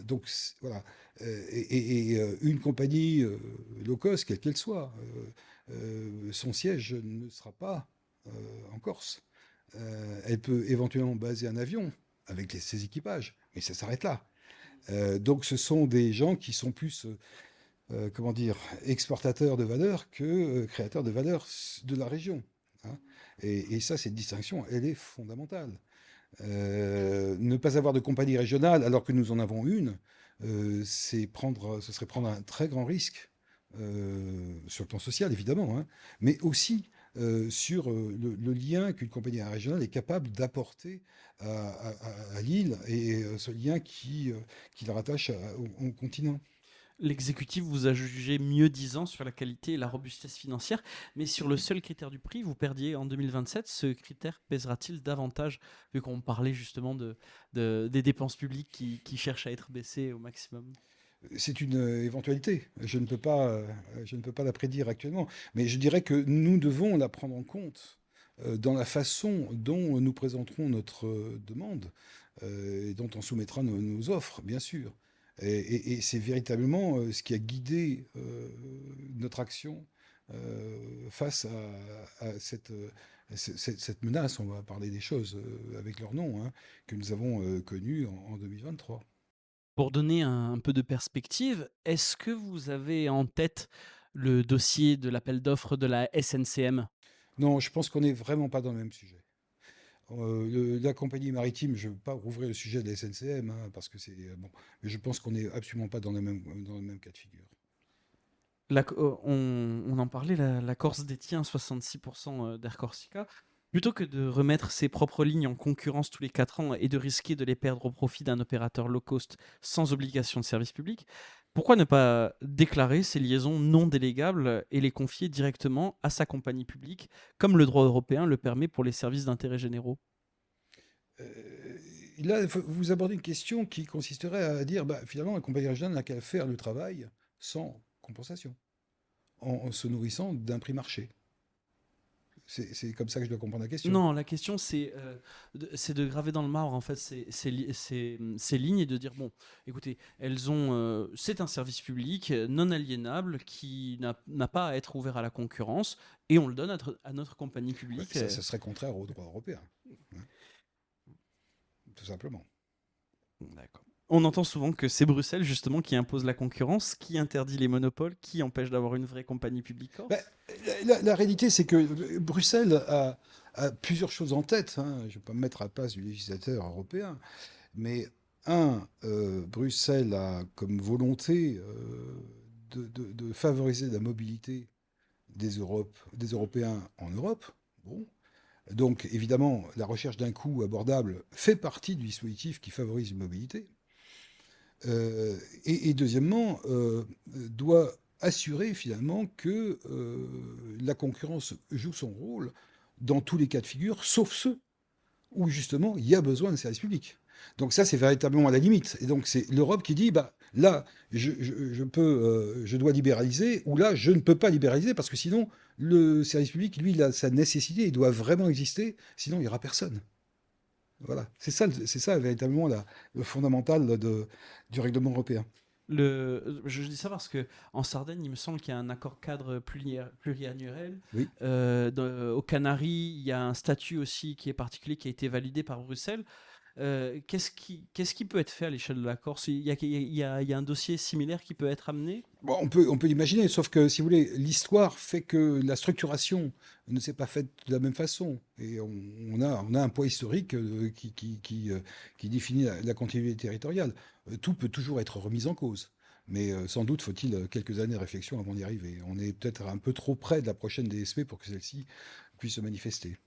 Donc voilà. Une compagnie low cost, quelle qu'elle soit, son siège ne sera pas en Corse. Elle peut éventuellement baser un avion avec ses équipages, mais ça s'arrête là. Donc ce sont des gens qui sont plus, comment dire, exportateurs de valeur que créateurs de valeur de la région. Hein. Et ça, cette distinction, elle est fondamentale. Ne pas avoir de compagnie régionale alors que nous en avons une, ce serait prendre un très grand risque sur le plan social évidemment, hein, mais aussi sur le lien qu'une compagnie régionale est capable d'apporter à l'île et ce lien qui la rattache au continent. L'exécutif vous a jugé mieux disant sur la qualité et la robustesse financière, mais sur le seul critère du prix, vous perdiez en 2027. Ce critère pèsera-t-il davantage, vu qu'on parlait justement des dépenses publiques qui cherchent à être baissées au maximum? C'est une éventualité. Je ne peux pas la prédire actuellement. Mais je dirais que nous devons la prendre en compte dans la façon dont nous présenterons notre demande et dont on soumettra nos offres, bien sûr. Et c'est véritablement ce qui a guidé notre action face à cette menace. On va parler des choses avec leur nom, hein, que nous avons connue en 2023. Pour donner un peu de perspective, est-ce que vous avez en tête le dossier de l'appel d'offres de la SNCM? Non, je pense qu'on n'est vraiment pas dans le même sujet. La compagnie maritime, je ne veux pas rouvrir le sujet de la SNCM, hein, parce que c'est bon, mais je pense qu'on n'est absolument pas dans le même cas de figure. On en parlait, la Corse détient 66% d'Air Corsica. Plutôt que de remettre ses propres lignes en concurrence tous les 4 ans et de risquer de les perdre au profit d'un opérateur low cost sans obligation de service public, Pourquoi ne pas déclarer ces liaisons non délégables et les confier directement à sa compagnie publique, comme le droit européen le permet pour les services d'intérêt généraux? Là, vous abordez une question qui consisterait à dire, bah, finalement, la compagnie régionale n'a qu'à faire le travail sans compensation, en se nourrissant d'un prix marché. C'est comme ça que je dois comprendre la question. Non, la question c'est de graver dans le marbre en fait ces lignes et de dire bon, écoutez, c'est un service public non aliénable qui n'a pas à être ouvert à la concurrence et on le donne à notre compagnie Ouais, publique. ça serait contraire au droit européen, hein, tout simplement. D'accord. On entend souvent que c'est Bruxelles justement qui impose la concurrence, qui interdit les monopoles, qui empêche d'avoir une vraie compagnie publique Ben, corse. la réalité, c'est que Bruxelles a plusieurs choses en tête, hein. Je ne vais pas me mettre à la place du législateur européen, mais Bruxelles a comme volonté de favoriser la mobilité des Européens en Europe. Bon. Donc, évidemment, la recherche d'un coût abordable fait partie du dispositif qui favorise une mobilité. Et deuxièmement, doit assurer finalement que la concurrence joue son rôle dans tous les cas de figure, sauf ceux où justement il y a besoin de services publics. Donc ça, c'est véritablement à la limite. Et donc c'est l'Europe qui dit, bah là, je dois libéraliser, ou là, je ne peux pas libéraliser parce que sinon, le service public, lui, il a sa nécessité, il doit vraiment exister, sinon il n'y aura personne. Voilà, c'est ça véritablement le fondamental du règlement européen. Je dis ça parce que en Sardaigne, il me semble qu'il y a un accord cadre pluriannuel. Oui. Aux Canaries, il y a un statut aussi qui est particulier qui a été validé par Bruxelles. Qu'est-ce qui peut être fait à l'échelle de la Corse? Il y a un dossier similaire qui peut être amené? Bon, on peut l'imaginer, sauf que si vous voulez, l'histoire fait que la structuration ne s'est pas faite de la même façon. Et on a un poids historique qui définit la continuité territoriale. Tout peut toujours être remis en cause. Mais sans doute faut-il quelques années de réflexion avant d'y arriver. On est peut-être un peu trop près de la prochaine DSP pour que celle-ci puisse se manifester.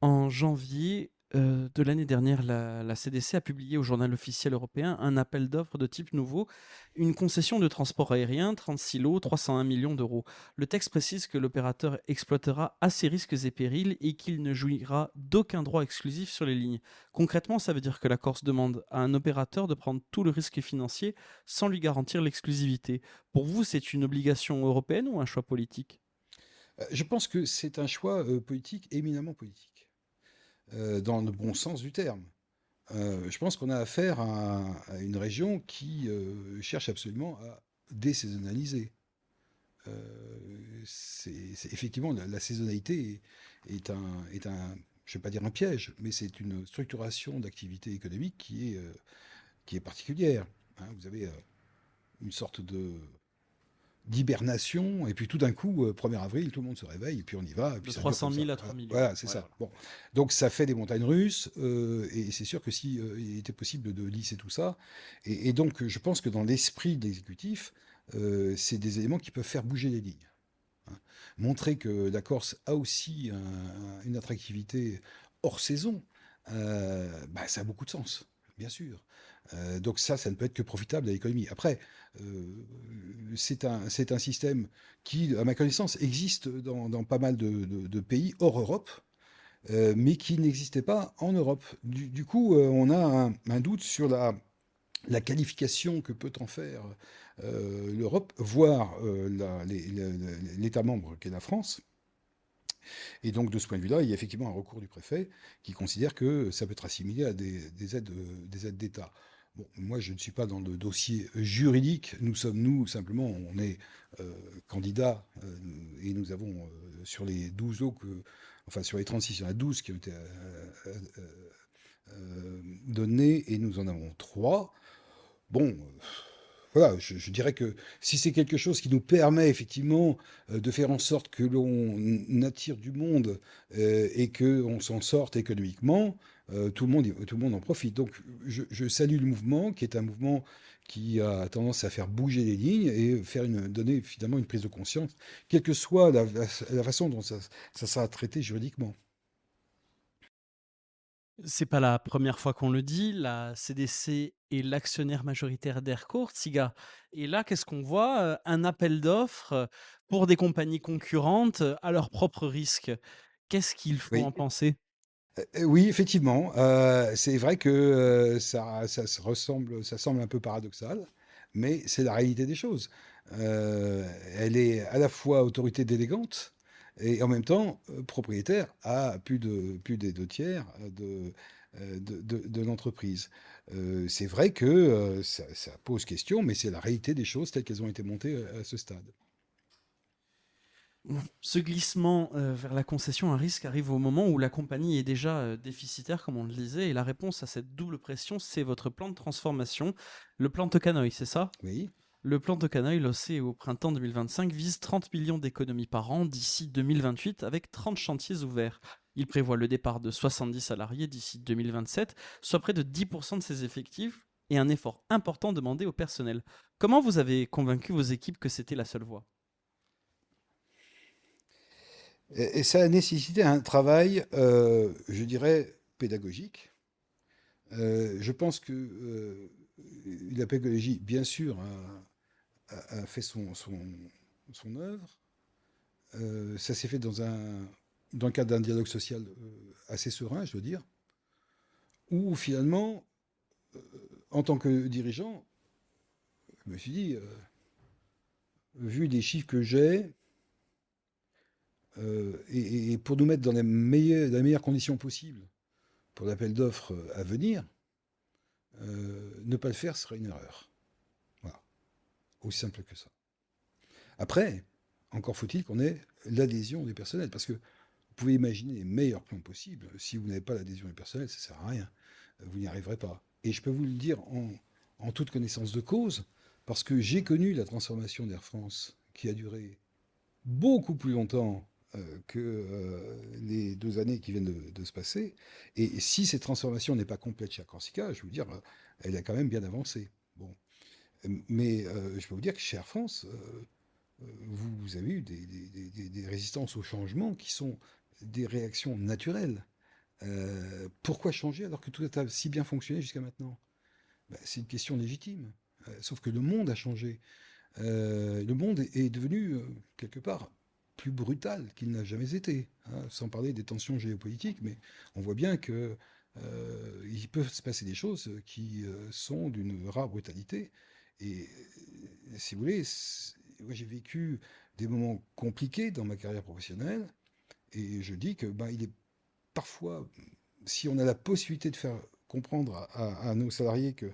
En janvier de l'année dernière, la CDC a publié au journal officiel européen un appel d'offres de type nouveau, une concession de transport aérien, 36 lots, 301 millions d'euros. Le texte précise que l'opérateur exploitera à ses risques et périls et qu'il ne jouira d'aucun droit exclusif sur les lignes. Concrètement, ça veut dire que la Corse demande à un opérateur de prendre tout le risque financier sans lui garantir l'exclusivité. Pour vous, c'est une obligation européenne ou un choix politique? Je pense que c'est un choix politique, éminemment politique, dans le bon sens du terme. Je pense qu'on a affaire à une région qui cherche absolument à désaisonnaliser. Effectivement, la saisonnalité est un, je ne vais pas dire un piège, mais c'est une structuration d'activité économique qui est particulière, hein. Vous avez une sorte de d'hibernation, et puis tout d'un coup, 1er avril, tout le monde se réveille, et puis on y va, et puis De ça dure comme 300 ça. 000 à 3 Voilà, millions. voilà, c'est Ouais, ça. voilà. Bon. Donc ça fait des montagnes russes, et c'est sûr que si il était possible de lisser tout ça, et donc je pense que dans l'esprit de l'exécutif, c'est des éléments qui peuvent faire bouger les lignes, hein. Montrer que la Corse a aussi une attractivité hors saison, bah, ça a beaucoup de sens, bien sûr. Donc ça ne peut être que profitable à l'économie. Après, c'est un système qui, à ma connaissance, existe dans pas mal de pays hors Europe, mais qui n'existait pas en Europe. Du coup, on a un doute sur la qualification que peut en faire l'Europe, voire l'État membre qu'est la France. Et donc, de ce point de vue-là, il y a effectivement un recours du préfet qui considère que ça peut être assimilé à des aides d'État. Bon, moi, je ne suis pas dans le dossier juridique. Nous, simplement, on est candidats et nous avons, sur les 12 lots, enfin, sur les 36, il y en a 12 qui ont été donnés et nous en avons 3. Bon, voilà, je dirais que si c'est quelque chose qui nous permet effectivement de faire en sorte que l'on attire du monde et qu'on s'en sorte économiquement, tout le monde en profite. Donc je salue le mouvement, qui est un mouvement qui a tendance à faire bouger les lignes et donner finalement une prise de conscience, quelle que soit la façon dont ça sera traité juridiquement. C'est pas la première fois qu'on le dit, la CDC est l'actionnaire majoritaire d'Aircourt, Siga. Et là, qu'est-ce qu'on voit? Un appel d'offres, pour des compagnies concurrentes, à leur propre risque. Qu'est-ce qu'il faut Oui. en penser? Oui, effectivement, c'est vrai que, ça semble un peu paradoxal, mais c'est la réalité des choses. Elle est à la fois autorité délégante et en même temps, propriétaire à plus des 2 tiers de l'entreprise. C'est vrai que, ça pose question, mais c'est la réalité des choses telles qu'elles ont été montées, à ce stade. Ce glissement, vers la concession à risque arrive au moment où la compagnie est déjà, déficitaire, comme on le disait, et la réponse à cette double pression, c'est votre plan de transformation, le plan Tokanoi, c'est ça? Oui? Le plan Tokanoi, lancé au printemps 2025, vise 30 millions d'économies par an d'ici 2028 avec 30 chantiers ouverts. Il prévoit le départ de 70 salariés d'ici 2027, soit près de 10% de ses effectifs, et un effort important demandé au personnel. Comment vous avez convaincu vos équipes que c'était la seule voie? Et ça a nécessité un travail, je dirais, pédagogique. Je pense que la pédagogie, bien sûr, a fait son œuvre. Ça s'est fait dans le cadre d'un dialogue social assez serein, je dois dire, où finalement, en tant que dirigeant, je me suis dit, vu les chiffres que j'ai, et pour nous mettre dans les meilleures conditions possibles pour l'appel d'offres à venir, ne pas le faire serait une erreur. Voilà, aussi simple que ça. Après, encore faut-il qu'on ait l'adhésion des personnels, parce que vous pouvez imaginer les meilleurs plans possibles. Si vous n'avez pas l'adhésion des personnels, ça ne sert à rien. Vous n'y arriverez pas. Et je peux vous le dire en toute connaissance de cause, parce que j'ai connu la transformation d'Air France, qui a duré beaucoup plus longtemps que les 2 années qui viennent de se passer. Et si cette transformation n'est pas complète chez Corsica, je veux dire, elle a quand même bien avancé. Bon. Mais je peux vous dire que chez Air France, vous avez eu des résistances au changement qui sont des réactions naturelles. Pourquoi changer alors que tout a si bien fonctionné jusqu'à maintenant? Ben, c'est une question légitime. Sauf que le monde a changé. Le monde est devenu, quelque part, plus brutal qu'il n'a jamais été, hein, sans parler des tensions géopolitiques, mais on voit bien que il peut se passer des choses qui sont d'une rare brutalité. Et si vous voulez, moi j'ai vécu des moments compliqués dans ma carrière professionnelle, et je dis que ben, il est parfois, si on a la possibilité de faire comprendre à nos salariés que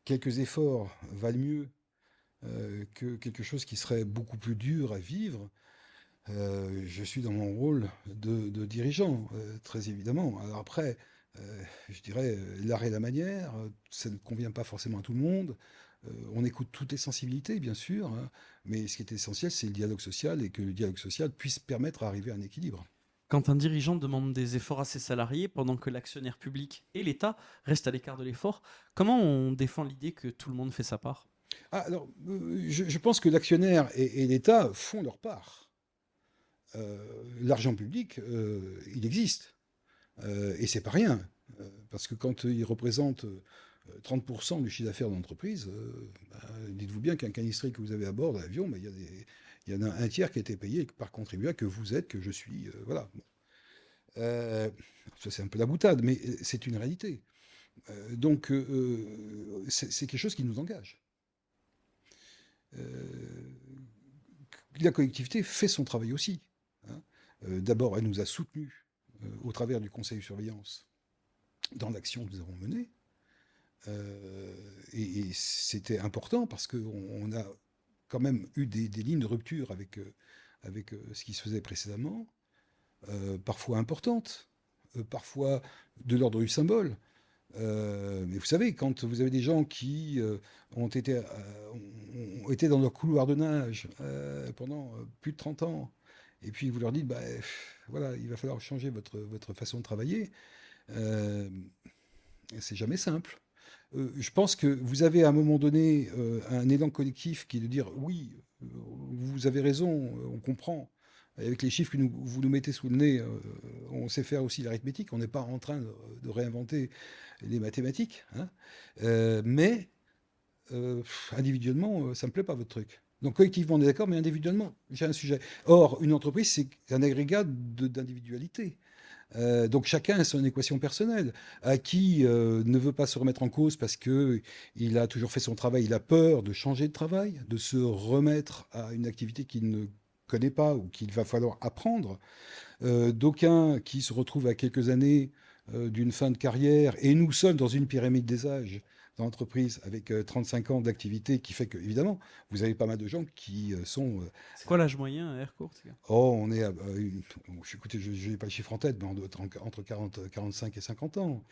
quelques efforts valent mieux que quelque chose qui serait beaucoup plus dur à vivre, je suis dans mon rôle de dirigeant, très évidemment. Alors après, je dirais, l'art et la manière, ça ne convient pas forcément à tout le monde. On écoute toutes les sensibilités, bien sûr, hein, mais ce qui est essentiel, c'est le dialogue social et que le dialogue social puisse permettre d'arriver à un équilibre. Quand un dirigeant demande des efforts à ses salariés pendant que l'actionnaire public et l'État restent à l'écart de l'effort, comment on défend l'idée que tout le monde fait sa part? Ah, alors, je pense que l'actionnaire et l'État font leur part. L'argent public, il existe. Et c'est pas rien. Parce que quand il représente 30% du chiffre d'affaires de l'entreprise, bah, dites-vous bien qu'un canistré que vous avez à bord de l'avion, bah, il y en a un tiers qui a été payé par contribuable, que vous êtes, que je suis. Voilà. Bon. Ça, c'est un peu la boutade, mais c'est une réalité. Donc, c'est quelque chose qui nous engage. Euh, la collectivité fait son travail aussi, hein. D'abord, elle nous a soutenus au travers du conseil de surveillance dans l'action que nous avons menée. Et c'était important parce qu'on a quand même eu des lignes de rupture avec ce qui se faisait précédemment, parfois importantes, parfois de l'ordre du symbole. Mais vous savez, quand vous avez des gens qui ont été dans leur couloir de nage pendant plus de 30 ans, et puis vous leur dites, bah, voilà, il va falloir changer votre façon de travailler, euh, c'est jamais simple. Je pense que vous avez à un moment donné un élan collectif qui est de dire oui, vous avez raison, on comprend. Avec les chiffres que vous nous mettez sous le nez, on sait faire aussi l'arithmétique. On n'est pas en train de réinventer les mathématiques, hein. Mais individuellement, ça me plaît pas votre truc. Donc collectivement, on est d'accord, mais individuellement, j'ai un sujet. Or, une entreprise, c'est un agrégat d'individualité. Donc chacun a son équation personnelle. À qui ne veut pas se remettre en cause parce que il a toujours fait son travail, il a peur de changer de travail, de se remettre à une activité qu'il ne connaît pas ou qu'il va falloir apprendre. D'aucuns qui se retrouvent à quelques années d'une fin de carrière, et nous sommes dans une pyramide des âges dans l'entreprise avec 35 ans d'activité qui fait que, évidemment, vous avez pas mal de gens qui sont C'est quoi l'âge moyen à Aircourt? oh, on est écoutez, je n'ai pas le chiffre en tête, mais on doit être entre 45 et 50 ans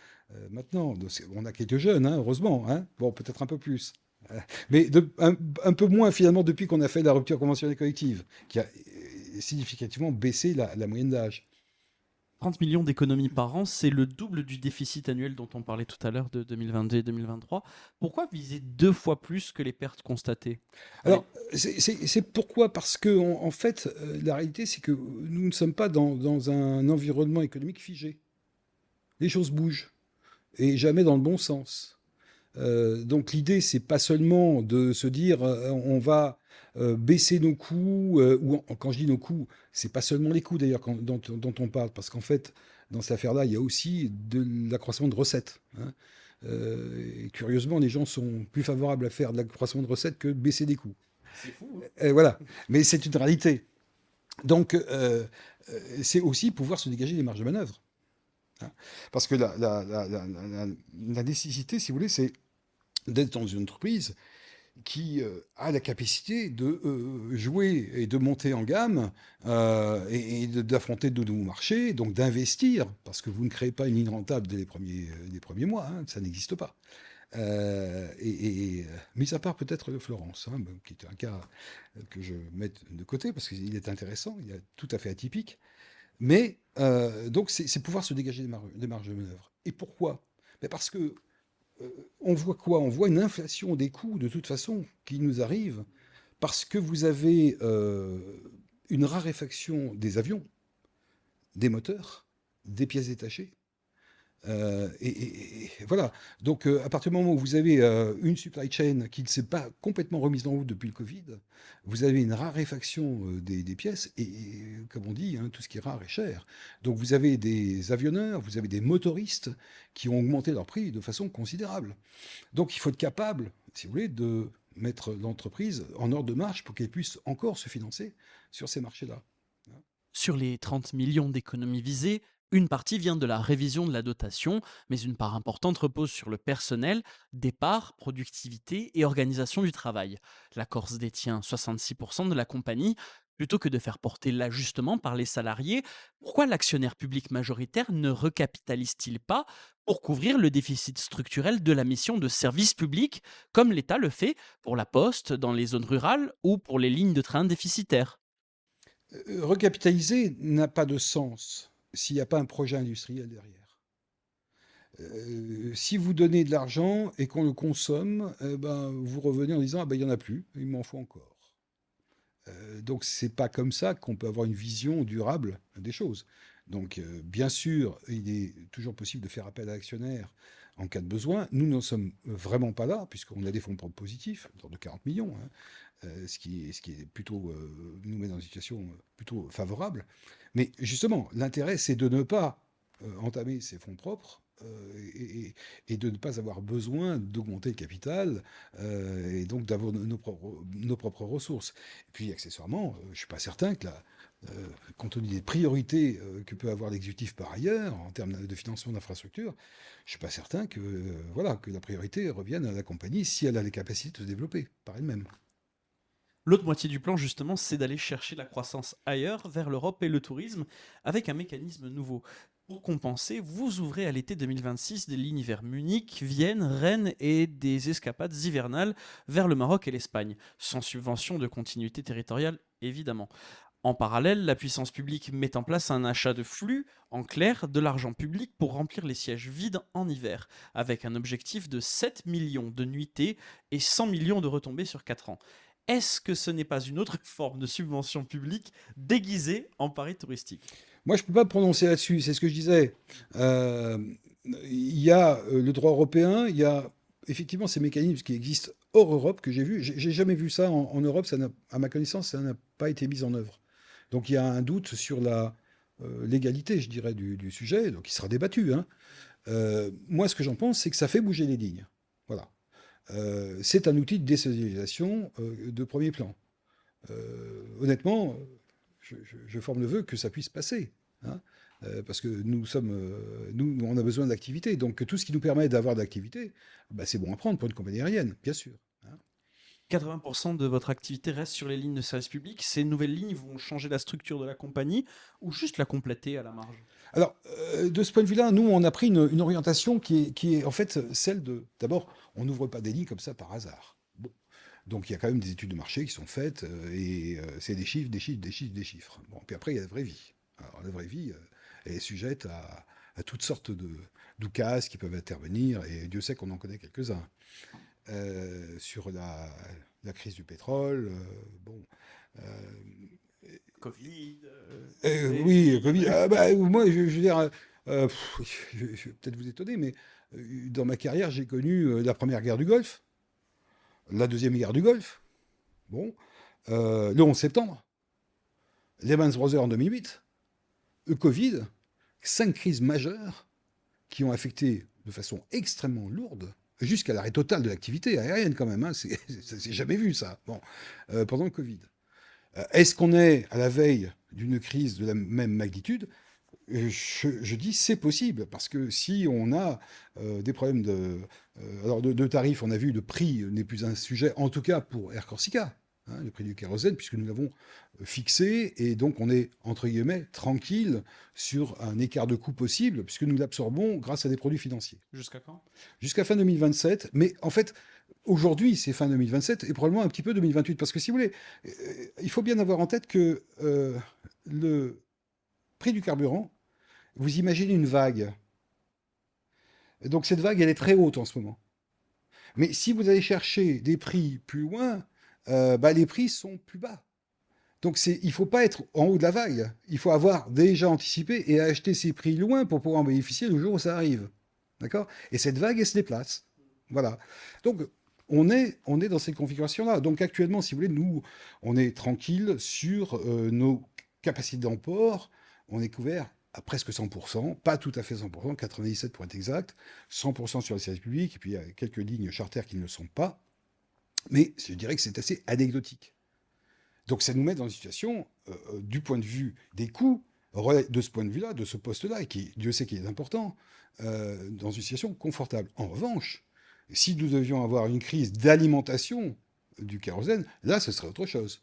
maintenant. Donc, on a quelques jeunes, hein, heureusement, hein. Bon, peut-être un peu plus. Mais un peu moins finalement depuis qu'on a fait la rupture conventionnelle collective, qui a significativement baissé la moyenne d'âge. 30 millions d'économies par an, c'est le double du déficit annuel dont on parlait tout à l'heure de 2022 et 2023. Pourquoi viser 2 fois plus que les pertes constatées? Allez, Alors, c'est pourquoi? Parce que, en fait, la réalité, c'est que nous ne sommes pas dans un environnement économique figé. Les choses bougent, et jamais dans le bon sens. Donc l'idée, c'est pas seulement de se dire on va baisser nos coûts, quand je dis nos coûts, c'est pas seulement les coûts d'ailleurs dont on parle, parce qu'en fait, dans cette affaire-là, il y a aussi de l'accroissement de recettes, hein. Et curieusement, les gens sont plus favorables à faire de l'accroissement de recettes que de baisser des coûts. c'est fou, hein. Voilà, mais c'est une réalité. Donc c'est aussi pouvoir se dégager des marges de manœuvre, hein. Parce que la nécessité, si vous voulez, c'est d'être dans une entreprise qui a la capacité de jouer et de monter en gamme et d'affronter de nouveaux marchés, donc d'investir, parce que vous ne créez pas une ligne rentable dès les premiers mois, hein, ça n'existe pas. Mis à part peut-être Florence, hein, qui est un cas que je mets de côté parce qu'il est intéressant, il est tout à fait atypique. Mais donc c'est pouvoir se dégager des marges de manœuvre. Et pourquoi? Ben parce que on voit quoi? On voit une inflation des coûts, de toute façon, qui nous arrive parce que vous avez une raréfaction des avions, des moteurs, des pièces détachées. Et voilà. Donc, à partir du moment où vous avez une supply chain qui ne s'est pas complètement remise en route depuis le Covid, vous avez une raréfaction des pièces. Comme on dit, hein, tout ce qui est rare est cher. Donc, vous avez des avionneurs, vous avez des motoristes qui ont augmenté leur prix de façon considérable. Donc, il faut être capable, si vous voulez, de mettre l'entreprise en ordre de marche pour qu'elle puisse encore se financer sur ces marchés-là. Sur les 30 millions d'économies visées, une partie vient de la révision de la dotation, mais une part importante repose sur le personnel, départ, productivité et organisation du travail. La Corse détient 66% de la compagnie. Plutôt que de faire porter l'ajustement par les salariés, pourquoi l'actionnaire public majoritaire ne recapitalise-t-il pas pour couvrir le déficit structurel de la mission de service public, comme l'État le fait pour la poste dans les zones rurales ou pour les lignes de train déficitaires? Recapitaliser n'a pas de sens s'il n'y a pas un projet industriel derrière. Si vous donnez de l'argent et qu'on le consomme, ben, vous revenez en disant ah ben, il n'y en a plus, il m'en faut encore. Donc c'est pas comme ça qu'on peut avoir une vision durable des choses. Donc bien sûr, il est toujours possible de faire appel à l'actionnaire en cas de besoin. Nous n'en sommes vraiment pas là, puisqu'on a des fonds propres positifs, de 40 millions, hein, ce qui est plutôt, nous met dans une situation plutôt favorable. Mais justement, l'intérêt, c'est de ne pas entamer ces fonds propres et de ne pas avoir besoin d'augmenter le capital et donc d'avoir nos propres ressources. Et puis, accessoirement, je ne suis pas certain que compte tenu des priorités que peut avoir l'exécutif par ailleurs en termes de financement d'infrastructures, je ne suis pas certain que, voilà, que la priorité revienne à la compagnie si elle a les capacités de se développer par elle-même. L'autre moitié du plan, justement, c'est d'aller chercher la croissance ailleurs, vers l'Europe et le tourisme, avec un mécanisme nouveau. Pour compenser, vous ouvrez à l'été 2026 des lignes vers Munich, Vienne, Rennes et des escapades hivernales vers le Maroc et l'Espagne, sans subvention de continuité territoriale, évidemment. En parallèle, la puissance publique met en place un achat de flux, en clair, de l'argent public pour remplir les sièges vides en hiver, avec un objectif de 7 millions de nuitées et 100 millions de retombées sur 4 ans. Est-ce que ce n'est pas une autre forme de subvention publique déguisée en pari touristique? Moi, je ne peux pas me prononcer là-dessus, c'est ce que je disais. Euh, il y a le droit européen, il y a effectivement ces mécanismes qui existent hors Europe que j'ai vus. J'ai jamais vu ça en Europe, à ma connaissance, ça n'a pas été mis en œuvre. Donc il y a un doute sur la légalité, je dirais, du sujet, donc il sera débattu, hein. Moi, ce que j'en pense, c'est que ça fait bouger les lignes. Voilà. C'est un outil de décentralisation de premier plan. Honnêtement, je forme le vœu que ça puisse passer, hein, parce que nous, on a besoin d'activité. Donc tout ce qui nous permet d'avoir d'activité, bah, c'est bon à prendre pour une compagnie aérienne, bien sûr, hein. 80% de votre activité reste sur les lignes de service public. Ces nouvelles lignes vont changer la structure de la compagnie ou juste la compléter à la marge? Alors, de ce point de vue-là, nous, on a pris une orientation qui est en fait celle de... D'abord, on n'ouvre pas des lignes comme ça par hasard. Bon. Donc, il y a quand même des études de marché qui sont faites, et c'est des chiffres, des chiffres, des chiffres, des chiffres. Bon, puis après, il y a la vraie vie. Alors, la vraie vie, elle est sujette à toutes sortes de d'oukas qui peuvent intervenir, et Dieu sait qu'on en connaît quelques-uns. Sur la crise du pétrole, bon... euh, Covid, Oui, il y en Covid. a eu. Moi, je veux dire, je vais peut-être vous étonner, mais dans ma carrière, j'ai connu la première guerre du Golfe, la deuxième guerre du Golfe, bon, le 11 septembre, Lehman Brothers en 2008, le Covid, 5 crises majeures qui ont affecté de façon extrêmement lourde, jusqu'à l'arrêt total de l'activité aérienne quand même, hein, c'est jamais vu ça, bon, pendant le Covid. Est-ce qu'on est à la veille d'une crise de la même magnitude? Je dis c'est possible, parce que si on a des problèmes alors de tarifs, on a vu le prix n'est plus un sujet, en tout cas pour Air Corsica, hein, le prix du kérosène, puisque nous l'avons fixé, et donc on est, entre guillemets, tranquille sur un écart de coût possible, puisque nous l'absorbons grâce à des produits financiers. Jusqu'à quand? Jusqu'à fin 2027, mais en fait, aujourd'hui, c'est fin 2027 et probablement un petit peu 2028. Parce que si vous voulez, il faut bien avoir en tête que le prix du carburant, vous imaginez une vague. Donc cette vague, elle est très haute en ce moment. Mais si vous allez chercher des prix plus loin, bah, les prix sont plus bas. Donc il ne faut pas être en haut de la vague. Il faut avoir déjà anticipé et acheter ces prix loin pour pouvoir en bénéficier le jour où ça arrive. D'accord? Et cette vague, elle se déplace. Voilà. Donc, on est dans cette configuration-là. Donc, actuellement, si vous voulez, nous, on est tranquille sur nos capacités d'emport. On est couvert à presque 100%, pas tout à fait 100%, 97 pour être exact, 100% sur le service public, et puis il y a quelques lignes charter qui ne le sont pas. Mais je dirais que c'est assez anecdotique. Donc, ça nous met dans une situation, du point de vue des coûts, de ce point de vue-là, de ce poste-là, et qui, Dieu sait qu'il est important, dans une situation confortable. En revanche, si nous devions avoir une crise d'alimentation du kérosène, là, ce serait autre chose.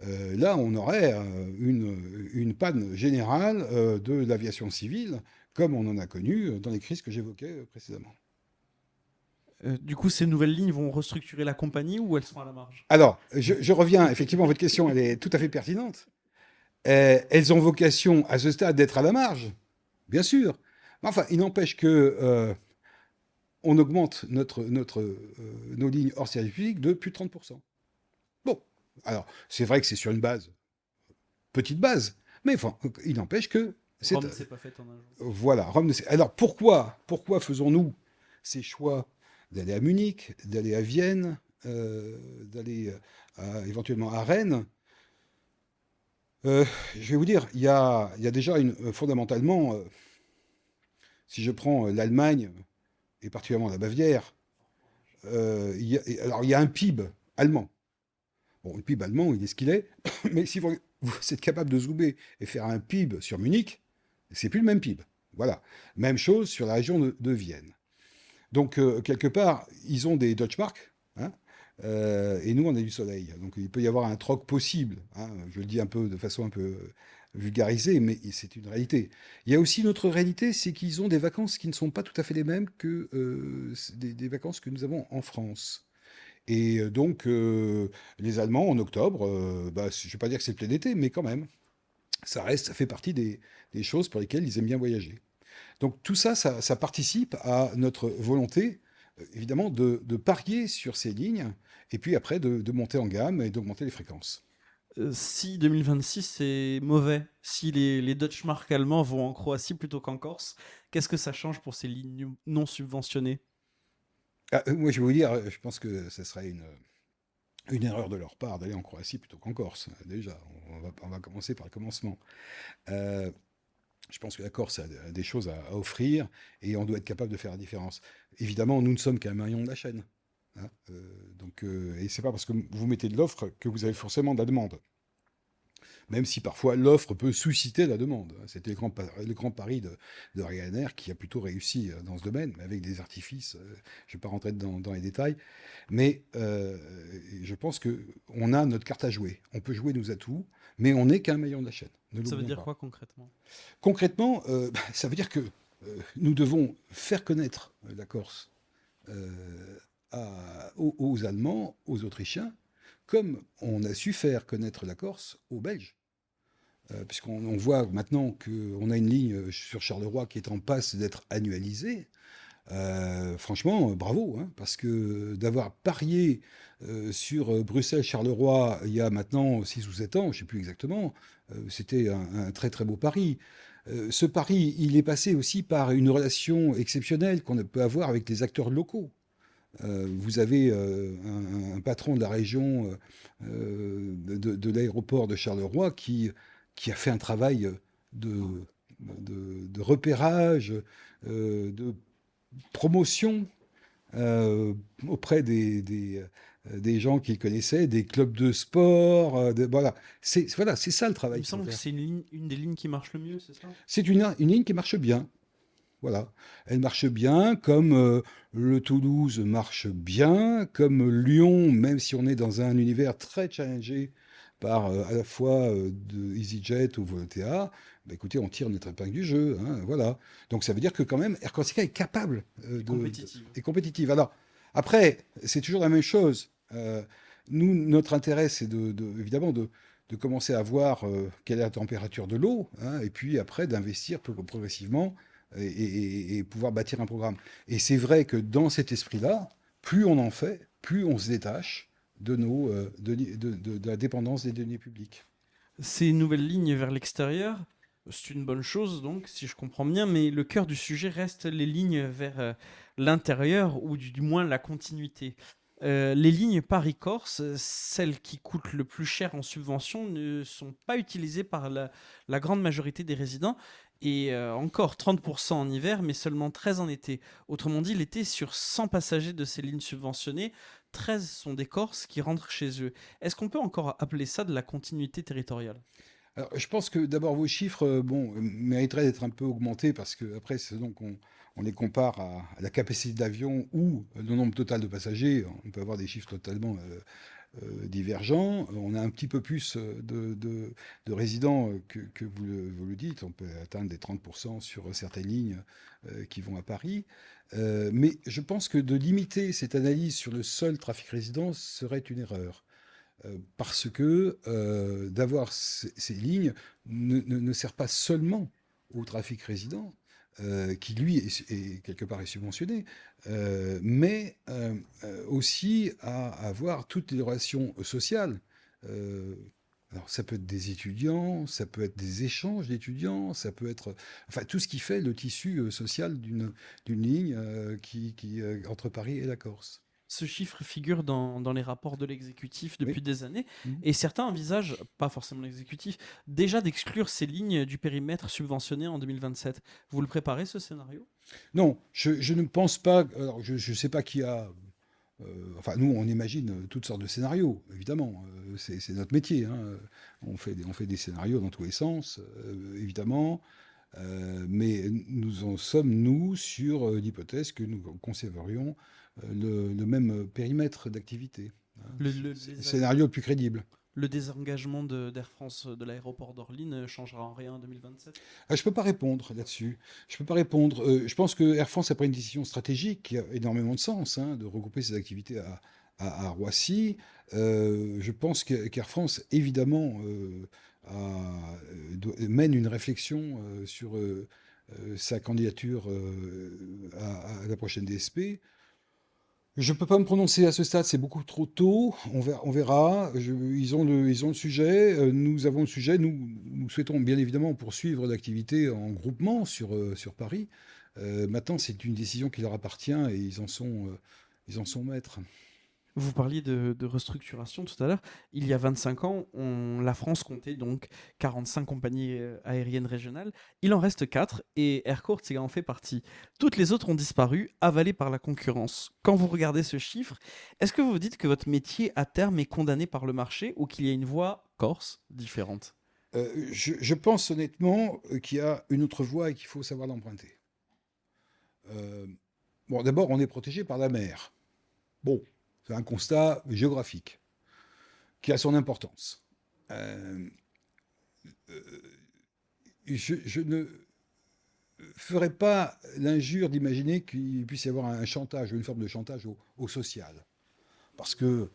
Là, on aurait une panne générale de l'aviation civile, comme on en a connu dans les crises que j'évoquais précédemment. Du coup, ces nouvelles lignes vont restructurer la compagnie ou elles seront à la marge? Alors, je reviens, effectivement, votre question, elle est tout à fait pertinente. Elles ont vocation, à ce stade, d'être à la marge, bien sûr. Mais enfin, il n'empêche que on augmente nos lignes hors service public de plus de 30%. Bon, alors, c'est vrai que c'est sur une petite base, mais enfin, il n'empêche que c'est... Rome ne s'est pas faite en un jour. Voilà. Alors, pourquoi faisons-nous ces choix d'aller à Munich, d'aller à Vienne, d'aller éventuellement à Rennes? Je vais vous dire, il y a déjà fondamentalement, si je prends l'Allemagne, et particulièrement la Bavière, alors il y a un PIB allemand. Bon, le PIB allemand, il est ce qu'il est, mais si vous êtes capable de zoomer et faire un PIB sur Munich, c'est plus le même PIB. Voilà. Même chose sur la région de Vienne. Donc, quelque part, ils ont des Deutschmark, hein, et nous, on a du soleil. Donc, il peut y avoir un troc possible, hein. Je le dis un peu de façon un peu vulgarisée, mais c'est une réalité. Il y a aussi une autre réalité, c'est qu'ils ont des vacances qui ne sont pas tout à fait les mêmes que des vacances que nous avons en France. Et donc, les Allemands, en octobre, bah, je ne vais pas dire que c'est le plein été, mais quand même, ça fait partie des choses pour lesquelles ils aiment bien voyager. Donc tout ça, ça participe à notre volonté évidemment de parier sur ces lignes et puis après de monter en gamme et d'augmenter les fréquences. Si 2026 est mauvais, si les Deutsche Mark allemands vont en Croatie plutôt qu'en Corse, qu'est-ce que ça change pour ces lignes non subventionnées? Ah, moi, je vais vous dire, je pense que ce serait une erreur de leur part d'aller en Croatie plutôt qu'en Corse. Déjà, on va commencer par le commencement. Euh, je pense que la Corse a des choses à offrir et on doit être capable de faire la différence. Évidemment, nous ne sommes qu'un maillon de la chaîne, hein. Et c'est pas parce que vous mettez de l'offre que vous avez forcément de la demande. Même si parfois l'offre peut susciter la demande. C'était le grand pari de Ryanair qui a plutôt réussi dans ce domaine, mais avec des artifices. Je ne vais pas rentrer dans les détails. Mais je pense qu'on a notre carte à jouer. On peut jouer nos atouts, mais on n'est qu'un maillon de la chaîne. Ne Ça veut l'oublions dire pas. quoi concrètement? Concrètement, ça veut dire que nous devons faire connaître la Corse aux Allemands, aux Autrichiens, comme on a su faire connaître la Corse aux Belges. Puisqu'on voit maintenant qu'on a une ligne sur Charleroi qui est en passe d'être annualisée. Franchement, bravo, hein, parce que d'avoir parié sur Bruxelles-Charleroi il y a maintenant 6 ou 7 ans, je ne sais plus exactement, c'était un très très beau pari. Ce pari, il est passé aussi par une relation exceptionnelle qu'on peut avoir avec les acteurs locaux. Vous avez un patron de la région de l'aéroport de Charleroi qui a fait un travail de repérage, de promotion euh, auprès des gens qu'il connaissait, des clubs de sport. Voilà, c'est ça le Il travail me qu'il faut semble que faire. c'est une des lignes qui marche le mieux, c'est ça? C'est une ligne qui marche bien. Voilà. Elle marche bien, comme le Toulouse marche bien, comme Lyon, même si on est dans un univers très challengé par à la fois de EasyJet ou Volotea, bah, écoutez, on tire notre épingle du jeu, hein, voilà. Donc ça veut dire que quand même, Air Corsica est capable Et compétitive. est compétitive. Alors, après, c'est toujours la même chose. Nous, notre intérêt, c'est évidemment de commencer à voir quelle est la température de l'eau, hein, et puis après d'investir progressivement et pouvoir bâtir un programme. Et c'est vrai que dans cet esprit-là, plus on en fait, plus on se détache de la dépendance des deniers publics. Ces nouvelles lignes vers l'extérieur, c'est une bonne chose, donc, si je comprends bien, mais le cœur du sujet reste les lignes vers l'intérieur, ou du moins la continuité. Les lignes Paris-Corse, celles qui coûtent le plus cher en subvention, ne sont pas utilisées par la grande majorité des résidents, et encore 30% en hiver, mais seulement 13 en été. Autrement dit, l'été, sur 100 passagers de ces lignes subventionnées, 13 sont des Corses qui rentrent chez eux. Est-ce qu'on peut encore appeler ça de la continuité territoriale? Alors, je pense que d'abord vos chiffres, bon, mériteraient d'être un peu augmentés parce que après, on les compare à la capacité d'avion ou le nombre total de passagers. On peut avoir des chiffres totalement divergents. On a un petit peu plus de résidents que vous le dites. On peut atteindre des 30% sur certaines lignes qui vont à Paris. Mais je pense que de limiter cette analyse sur le seul trafic résident serait une erreur. Parce que d'avoir ces lignes ne sert pas seulement au trafic résident, qui lui quelque part est subventionné, mais aussi à avoir toutes les relations sociales. Euh, alors ça peut être des étudiants, ça peut être des échanges d'étudiants, ça peut être enfin tout ce qui fait le tissu social d'une ligne entre Paris et la Corse. Ce chiffre figure dans les rapports de l'exécutif Oui. depuis des années, Mhm. et certains envisagent, pas forcément l'exécutif, déjà d'exclure ces lignes du périmètre subventionné en 2027. Vous le préparez, ce scénario? Non, je ne pense pas. Alors, je ne sais pas qui a. Enfin, nous, on imagine toutes sortes de scénarios, évidemment. C'est notre métier, hein. On fait des scénarios dans tous les sens, évidemment. Mais nous en sommes, nous, sur l'hypothèse que nous conserverions le même périmètre d'activité, hein. Le, le C'est le désa- scénario le plus crédible. le désengagement d'Air France de l'aéroport d'Orly ne changera en rien en 2027? Ah, je ne peux pas répondre là-dessus. Je peux pas répondre. Je pense que Air France a pris une décision stratégique qui a énormément de sens, hein, de regrouper ses activités à Roissy. Je pense qu'Air France, évidemment, mène une réflexion sur sa candidature à la prochaine DSP. Je ne peux pas me prononcer à ce stade, c'est beaucoup trop tôt. On verra. Ils ont le sujet. Nous avons le sujet. Nous souhaitons bien évidemment poursuivre l'activité en groupement sur Paris. Maintenant, c'est une décision qui leur appartient et ils en sont maîtres. Vous parliez de restructuration tout à l'heure. Il y a 25 ans, la France comptait donc 45 compagnies aériennes régionales. Il en reste 4 et Air Courts en fait partie. Toutes les autres ont disparu, avalées par la concurrence. Quand vous regardez ce chiffre, est-ce que vous vous dites que votre métier à terme est condamné par le marché ou qu'il y a une voie corse différente? Je pense honnêtement qu'il y a une autre voie et qu'il faut savoir l'emprunter. Euh, bon, d'abord, on est protégé par la mer. Bon, c'est un constat géographique qui a son importance. Euh, je ne ferai pas l'injure d'imaginer qu'il puisse y avoir un chantage, une forme de chantage au social. Parce que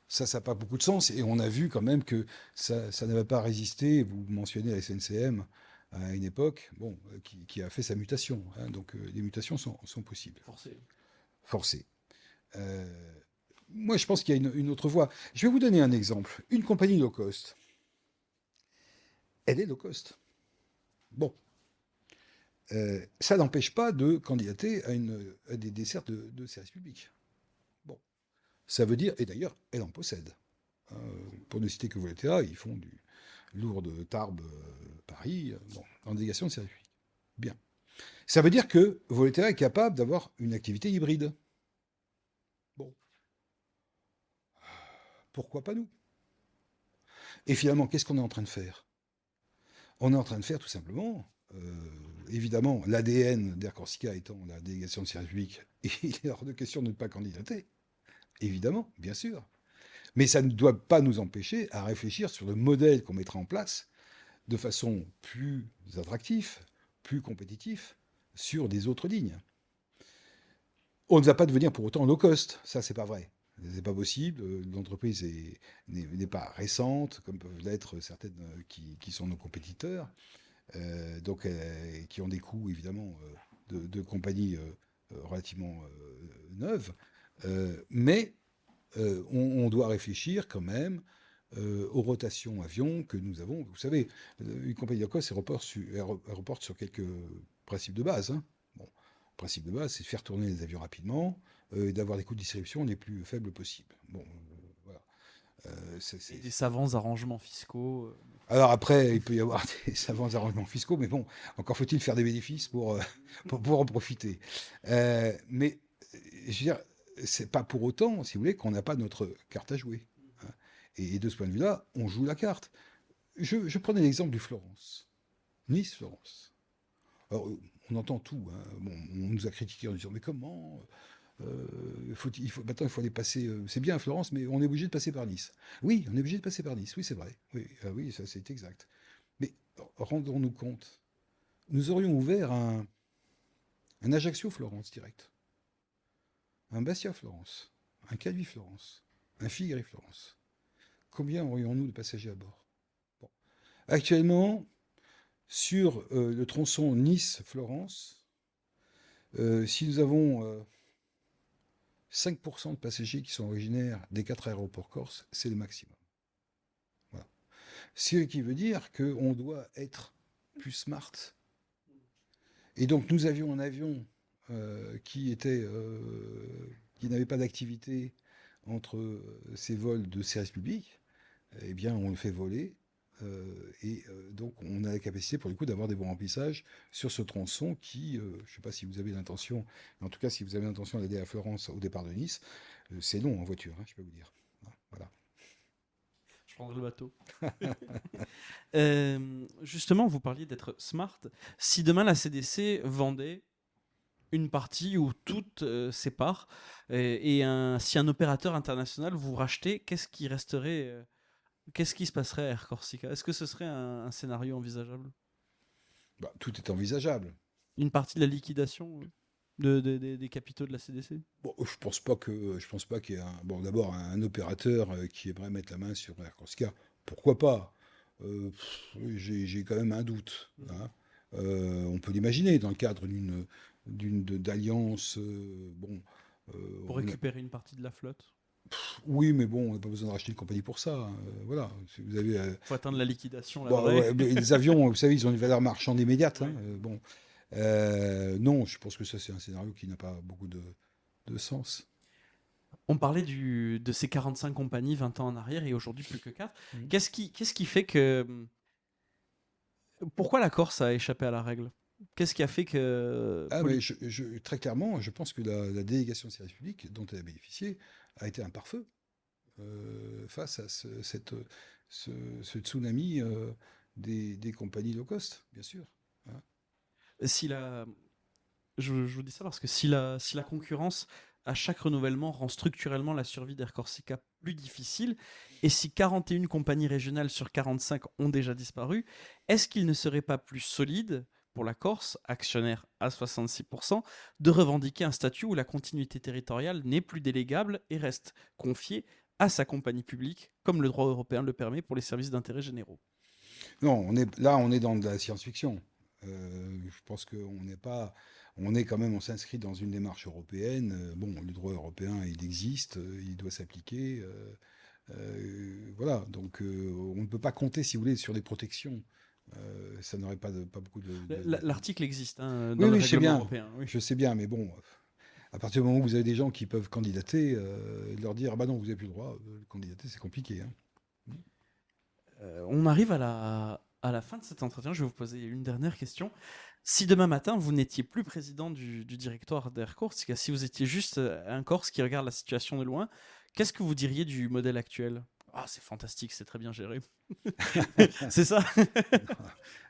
ça n'a pas beaucoup de sens. Et on a vu quand même que ça n'avait pas résisté. Vous mentionnez la SNCM à une époque, bon, qui a fait sa mutation. Hein, donc les mutations sont possibles, Forcé. forcées. Euh, Moi, je pense qu'il y a une autre voie. Je vais vous donner un exemple. Une compagnie low cost, elle est low cost. Bon, ça n'empêche pas de candidater à des desserts de service public. Bon, ça veut dire, et d'ailleurs, elle en possède. Hein, pour ne citer que Volotea, ils font du Lourdes, Tarbes, Paris, bon, en délégation de service public. Bien. Ça veut dire que Volotea est capable d'avoir une activité hybride. Bon, pourquoi pas nous? Et finalement, qu'est-ce qu'on est en train de faire? On est en train de faire tout simplement, évidemment, l'ADN d'Air Corsica étant la délégation de service public, il est hors de question de ne pas candidater. Évidemment, bien sûr. Mais ça ne doit pas nous empêcher à réfléchir sur le modèle qu'on mettra en place de façon plus attractive, plus compétitif sur des autres lignes. On ne va pas devenir pour autant low cost, ça c'est pas vrai. C'est pas possible. L'entreprise n'est pas récente, comme peuvent l'être certaines qui sont nos compétiteurs, donc qui ont des coûts évidemment de compagnies relativement neuves. Mais on doit réfléchir quand même aux rotations avions que nous avons. Vous savez, une compagnie low cost, elle reporte sur quelques principes de base. Hein. Bon, le principe de base, c'est de faire tourner les avions rapidement et d'avoir des coûts de distribution les plus faibles possibles. Bon, voilà. Et des savants arrangements fiscaux. Alors après, il peut y avoir des savants arrangements fiscaux, mais bon, encore faut-il faire des bénéfices pour pouvoir en profiter. Mais je veux dire, c'est pas pour autant, si vous voulez, qu'on n'a pas notre carte à jouer. Hein. Et de ce point de vue-là, on joue la carte. Je prenais l'exemple du Florence. Nice-Florence. Alors, on entend tout. Hein. Bon, on nous a critiqué en disant, mais comment maintenant, il faut aller passer. C'est bien à Florence, mais on est obligé de passer par Nice. Oui, on est obligé de passer par Nice. Oui, c'est vrai. Oui, oui, ça c'est exact. Mais rendons-nous compte, nous aurions ouvert un Ajaccio-Florence direct, un Bastia-Florence, un Calvi-Florence, un Figueres-Florence. Combien aurions-nous de passagers à bord? Bon. Actuellement, sur le tronçon Nice-Florence, si nous avons 5% de passagers qui sont originaires des 4 aéroports corses, c'est le maximum. Voilà. Ce qui veut dire qu'on doit être plus smart. Et donc nous avions un avion qui qui n'avait pas d'activité entre ces vols de service public. Eh bien, on le fait voler. Donc, on a la capacité, pour le coup, d'avoir des bons remplissages sur ce tronçon qui, je ne sais pas si vous avez l'intention, mais en tout cas, si vous avez l'intention d'aller à Florence au départ de Nice, c'est long en voiture, hein, je peux vous dire. Hein, voilà. Je prendrai le bateau. Justement, vous parliez d'être smart. Si demain la CDC vendait une partie ou toutes ses parts, si un opérateur international vous rachetait, qu'est-ce qui resterait, qu'est-ce qui se passerait à Air Corsica? Est-ce que ce serait un scénario envisageable? Bah, tout est envisageable. Une partie de la liquidation des capitaux de la CDC? Bon, je pense pas qu'il y ait bon, d'abord un opérateur qui aimerait mettre la main sur Air Corsica. Pourquoi pas? J'ai quand même un doute. Hein. On peut l'imaginer dans le cadre d'alliances, bon, Pour récupérer une partie de la flotte. Oui, mais bon, on n'a pas besoin de racheter une compagnie pour ça, hein. Voilà. Si vous avez, Faut atteindre la liquidation, la bon, vraie. ouais, mais les avions, vous savez, ils ont une valeur marchande immédiate, hein. Ouais. Bon, non, je pense que ça, c'est un scénario qui n'a pas beaucoup de sens. On parlait de ces 45 compagnies 20 ans en arrière et aujourd'hui plus que 4. Mhm. Qu'est-ce qui fait que... Pourquoi la Corse a échappé à la règle? Qu'est-ce qui a fait que... Ah, mais très clairement, je pense que la délégation de service public dont elle a bénéficié a été un pare-feu face à ce, ce tsunami des compagnies low cost, bien sûr, hein. Si la... je vous dis ça parce que si la concurrence à chaque renouvellement rend structurellement la survie d'Air Corsica plus difficile, et si 41 compagnies régionales sur 45 ont déjà disparu, est-ce qu'il ne serait pas plus solide pour la Corse, actionnaire à 66%, de revendiquer un statut où la continuité territoriale n'est plus délégable et reste confiée à sa compagnie publique, comme le droit européen le permet pour les services d'intérêt généraux? Non, on est dans de la science-fiction. Je pense qu'on n'est pas, on est quand même, on s'inscrit dans une démarche européenne. Bon, le droit européen, il existe, il doit s'appliquer. Voilà, donc on ne peut pas compter, si vous voulez, sur des protections. Ça n'aurait pas beaucoup L'article existe hein, Oui, dans le oui, je sais règlement bien, européen. Oui. je sais bien, mais bon, à partir du moment où vous avez des gens qui peuvent candidater, leur dire, ah bah non, vous n'avez plus le droit, candidater, c'est compliqué, hein. On arrive à la fin de cet entretien. Je vais vous poser une dernière question. Si demain matin, vous n'étiez plus président du directoire d'Air Corsica, si vous étiez juste un Corse qui regarde la situation de loin, qu'est-ce que vous diriez du modèle actuel? Ah, c'est fantastique, c'est très bien géré. C'est ça.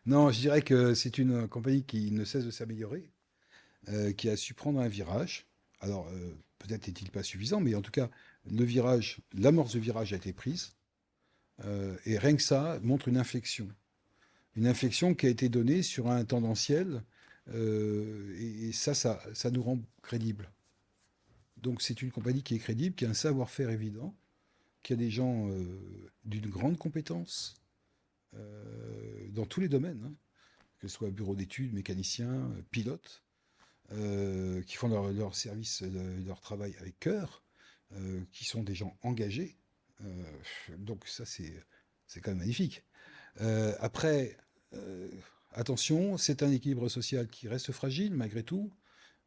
Non, je dirais que c'est une compagnie qui ne cesse de s'améliorer, qui a su prendre un virage. Alors, peut-être n'est-il pas suffisant, mais en tout cas, le virage, l'amorce de virage a été prise, et rien que ça montre une inflexion. Une inflexion qui a été donnée sur un tendanciel, et ça nous rend crédibles. Donc, c'est une compagnie qui est crédible, qui a un savoir-faire évident, qui a des gens d'une grande compétence dans tous les domaines, hein, que ce soit bureau d'études, mécaniciens, pilotes, qui font leur service, leur travail avec cœur, qui sont des gens engagés. Donc ça, c'est quand même magnifique. Après, euh, attention, c'est un équilibre social qui reste fragile malgré tout.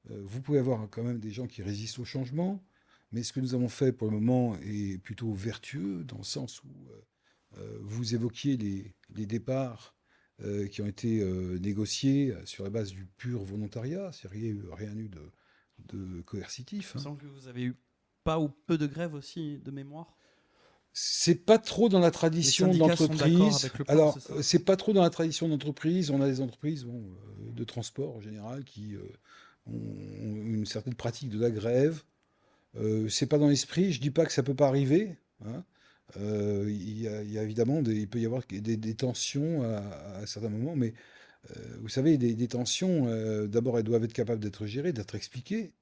Vous pouvez avoir quand même des gens qui résistent au changement, mais ce que nous avons fait pour le moment est plutôt vertueux, dans le sens où vous évoquiez les départs qui ont été négociés sur la base du pur volontariat, c'est-à-dire rien eu de Il coercitif, me hein. semble que vous avez eu pas ou peu de grèves aussi de mémoire. C'est pas trop dans la Les tradition de syndicats sont d'accord l'entreprise. avec le port, c'est Alors, ça? c'est pas trop dans la tradition d'entreprise. On a des entreprises bon, de transport en général qui ont une certaine pratique de la grève. C'est pas dans l'esprit. Je dis pas que ça peut pas arriver, hein. Il y a évidemment il peut y avoir des tensions à certains moments, mais vous savez, des tensions, d'abord, elles doivent être capables d'être gérées, d'être expliquées.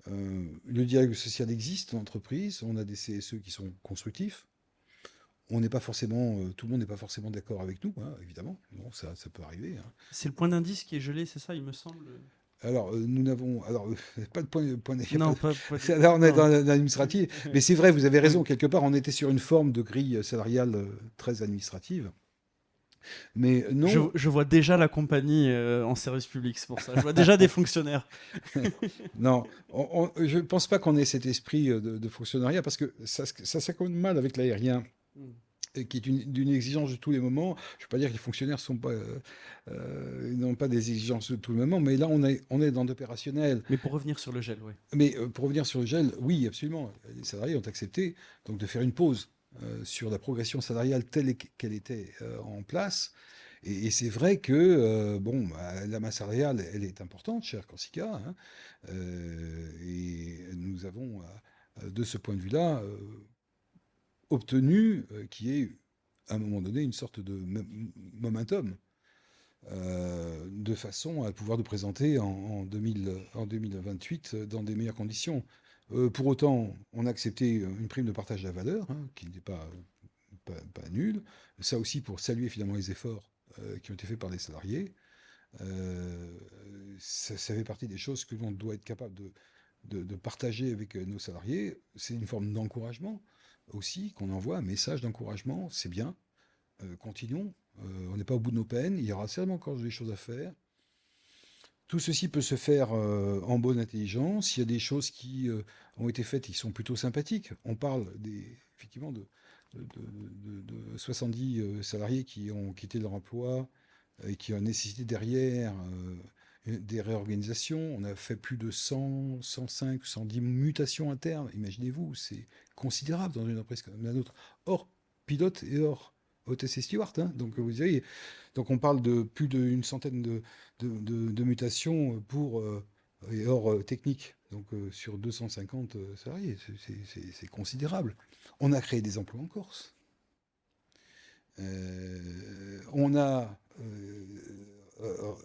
Le dialogue social existe dans l'entreprise. On a des CSE qui sont constructifs. On n'est pas forcément, tout le monde n'est pas forcément d'accord avec nous, hein, évidemment. Bon, ça peut arriver, hein. C'est le point d'indice qui est gelé, c'est ça, il me semble. Alors, nous n'avons, alors, pas de y a pas Non, pas de- là, on est dans non. l'administratif, mais c'est vrai, vous avez raison, quelque part, on était sur une forme de grille salariale très administrative. Mais Je, non, je vois déjà la compagnie en service public, c'est pour ça. Je vois déjà des fonctionnaires. non, je ne pense pas qu'on ait cet esprit de fonctionnariat, parce que ça s'accommode mal avec l'aérien, Hmm. et qui est d'une exigence de tous les moments. Je ne veux pas dire que les fonctionnaires n'ont pas des exigences de tous les moments, mais là, on est dans l'opérationnel. Mais pour revenir sur le gel, oui. Mais pour revenir sur le gel, oui, absolument. Les salariés ont accepté donc de faire une pause sur la progression salariale telle qu'elle était en place. Et c'est vrai que bon, bah, la masse salariale, elle est importante chez Air Corsica, hein. Et nous avons, de ce point de vue-là, obtenu qu'il y ait à un moment donné une sorte de momentum, de façon à pouvoir nous présenter en 2028 dans des meilleures conditions. Pour autant, on a accepté une prime de partage de la valeur, hein, qui n'est pas nulle. Ça aussi pour saluer finalement les efforts qui ont été faits par les salariés. Ça fait partie des choses que l'on doit être capable de partager avec nos salariés. C'est une forme d'encouragement aussi, qu'on envoie un message d'encouragement. C'est bien, continuons. On n'est pas au bout de nos peines. Il y aura certainement encore des choses à faire. Tout ceci peut se faire en bonne intelligence. Il y a des choses qui ont été faites qui sont plutôt sympathiques. On parle effectivement de 70 salariés qui ont quitté leur emploi et qui ont nécessité derrière des réorganisations. On a fait plus de 100, 105, 110 mutations internes. Imaginez-vous, c'est considérable dans une entreprise comme la nôtre. Hors pilote et hors hôtesse et steward, hein. Donc vous voyez, donc on parle de plus d'une centaine de mutations pour et hors technique. Donc sur 250 salariés, c'est considérable. On a créé des emplois en Corse. On a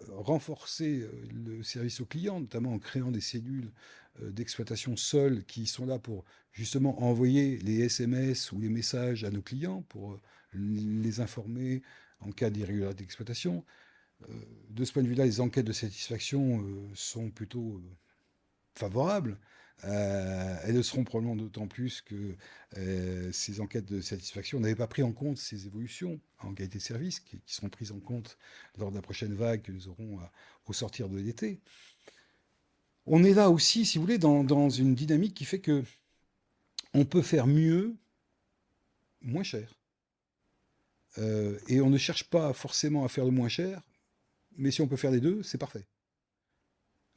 renforcé le service aux clients, notamment en créant des cellules d'exploitation seul qui sont là pour justement envoyer les SMS ou les messages à nos clients pour les informer en cas d'irrégularité d'exploitation. De ce point de vue-là, les enquêtes de satisfaction sont plutôt favorables. Elles le seront probablement d'autant plus que ces enquêtes de satisfaction n'avaient pas pris en compte ces évolutions en qualité de service qui seront prises en compte lors de la prochaine vague que nous aurons au sortir de l'été. On est là aussi, si vous voulez, dans une dynamique qui fait que on peut faire mieux, moins cher. Et on ne cherche pas forcément à faire le moins cher, mais si on peut faire les deux, c'est parfait.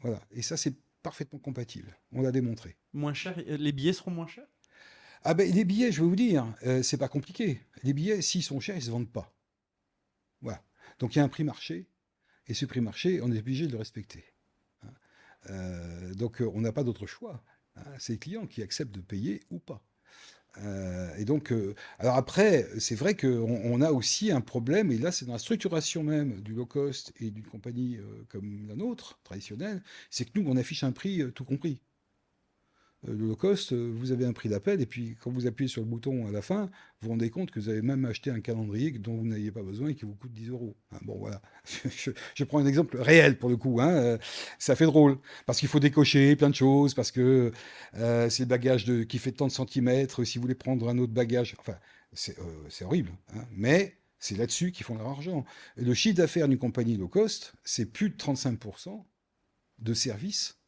Voilà. Et ça, c'est parfaitement compatible. On l'a démontré. Moins cher, les billets seront moins chers? Ah ben les billets, je vais vous dire, c'est pas compliqué. Les billets, s'ils sont chers, ils se vendent pas. Voilà. Donc il y a un prix marché, et ce prix marché, on est obligé de le respecter. Donc on n'a pas d'autre choix. Hein. C'est les clients qui acceptent de payer ou pas. Et donc, alors après, c'est vrai qu'on a aussi un problème, et là c'est dans la structuration même du low cost et d'une compagnie comme la nôtre, traditionnelle, c'est que nous, on affiche un prix tout compris. Le low cost, vous avez un prix d'appel, et puis quand vous appuyez sur le bouton à la fin, vous vous rendez compte que vous avez même acheté un calendrier dont vous n'aviez pas besoin et qui vous coûte 10 euros. Hein, bon, voilà. Je prends un exemple réel pour le coup. Hein, ça fait drôle, parce qu'il faut décocher plein de choses, parce que c'est le bagage qui fait tant de centimètres, si vous voulez prendre un autre bagage, enfin, c'est horrible. Hein, mais c'est là-dessus qu'ils font leur argent. Et le chiffre d'affaires d'une compagnie low cost, c'est plus de 35% de services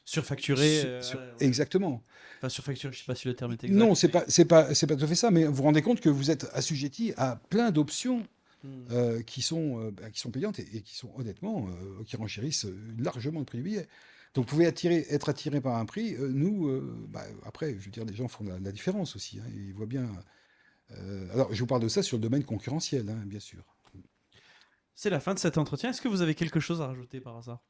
Surfacturé, ouais. exactement. Enfin, surfacturé, je sais pas si le terme est Non, exact, mais. c'est pas tout à fait ça, mais vous vous rendez compte que vous êtes assujetti à plein d'options Hmm. qui sont payantes et qui sont honnêtement, qui renchérissent largement le prix du billet. Donc vous pouvez être attiré par un prix. Nous, après, je veux dire, les gens font la différence aussi. Hein, ils voient bien. Alors, je vous parle de ça sur le domaine concurrentiel, hein, bien sûr. C'est la fin de cet entretien. Est-ce que vous avez quelque chose à rajouter par hasard?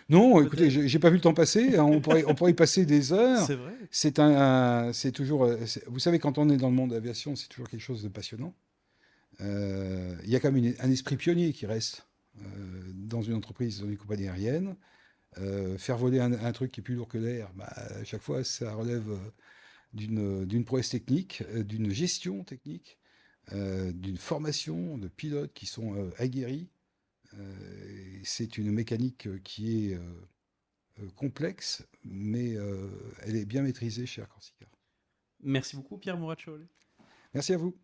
Non, écoutez, Peut-être. j'ai pas vu le temps passer. Hein, on pourrait y passer des heures. C'est vrai. C'est toujours. Vous savez, quand on est dans le monde de l'aviation, c'est toujours quelque chose de passionnant. Il y a quand même un esprit pionnier qui reste dans une entreprise, dans une compagnie aérienne. Faire voler un truc qui est plus lourd que l'air, bah, à chaque fois, ça relève d'une prouesse technique, d'une gestion technique, d'une formation de pilotes qui sont aguerris. C'est une mécanique qui est complexe, mais elle est bien maîtrisée chez Air Corsica. Merci beaucoup, Pierre Mourad-Chaolé. Merci à vous.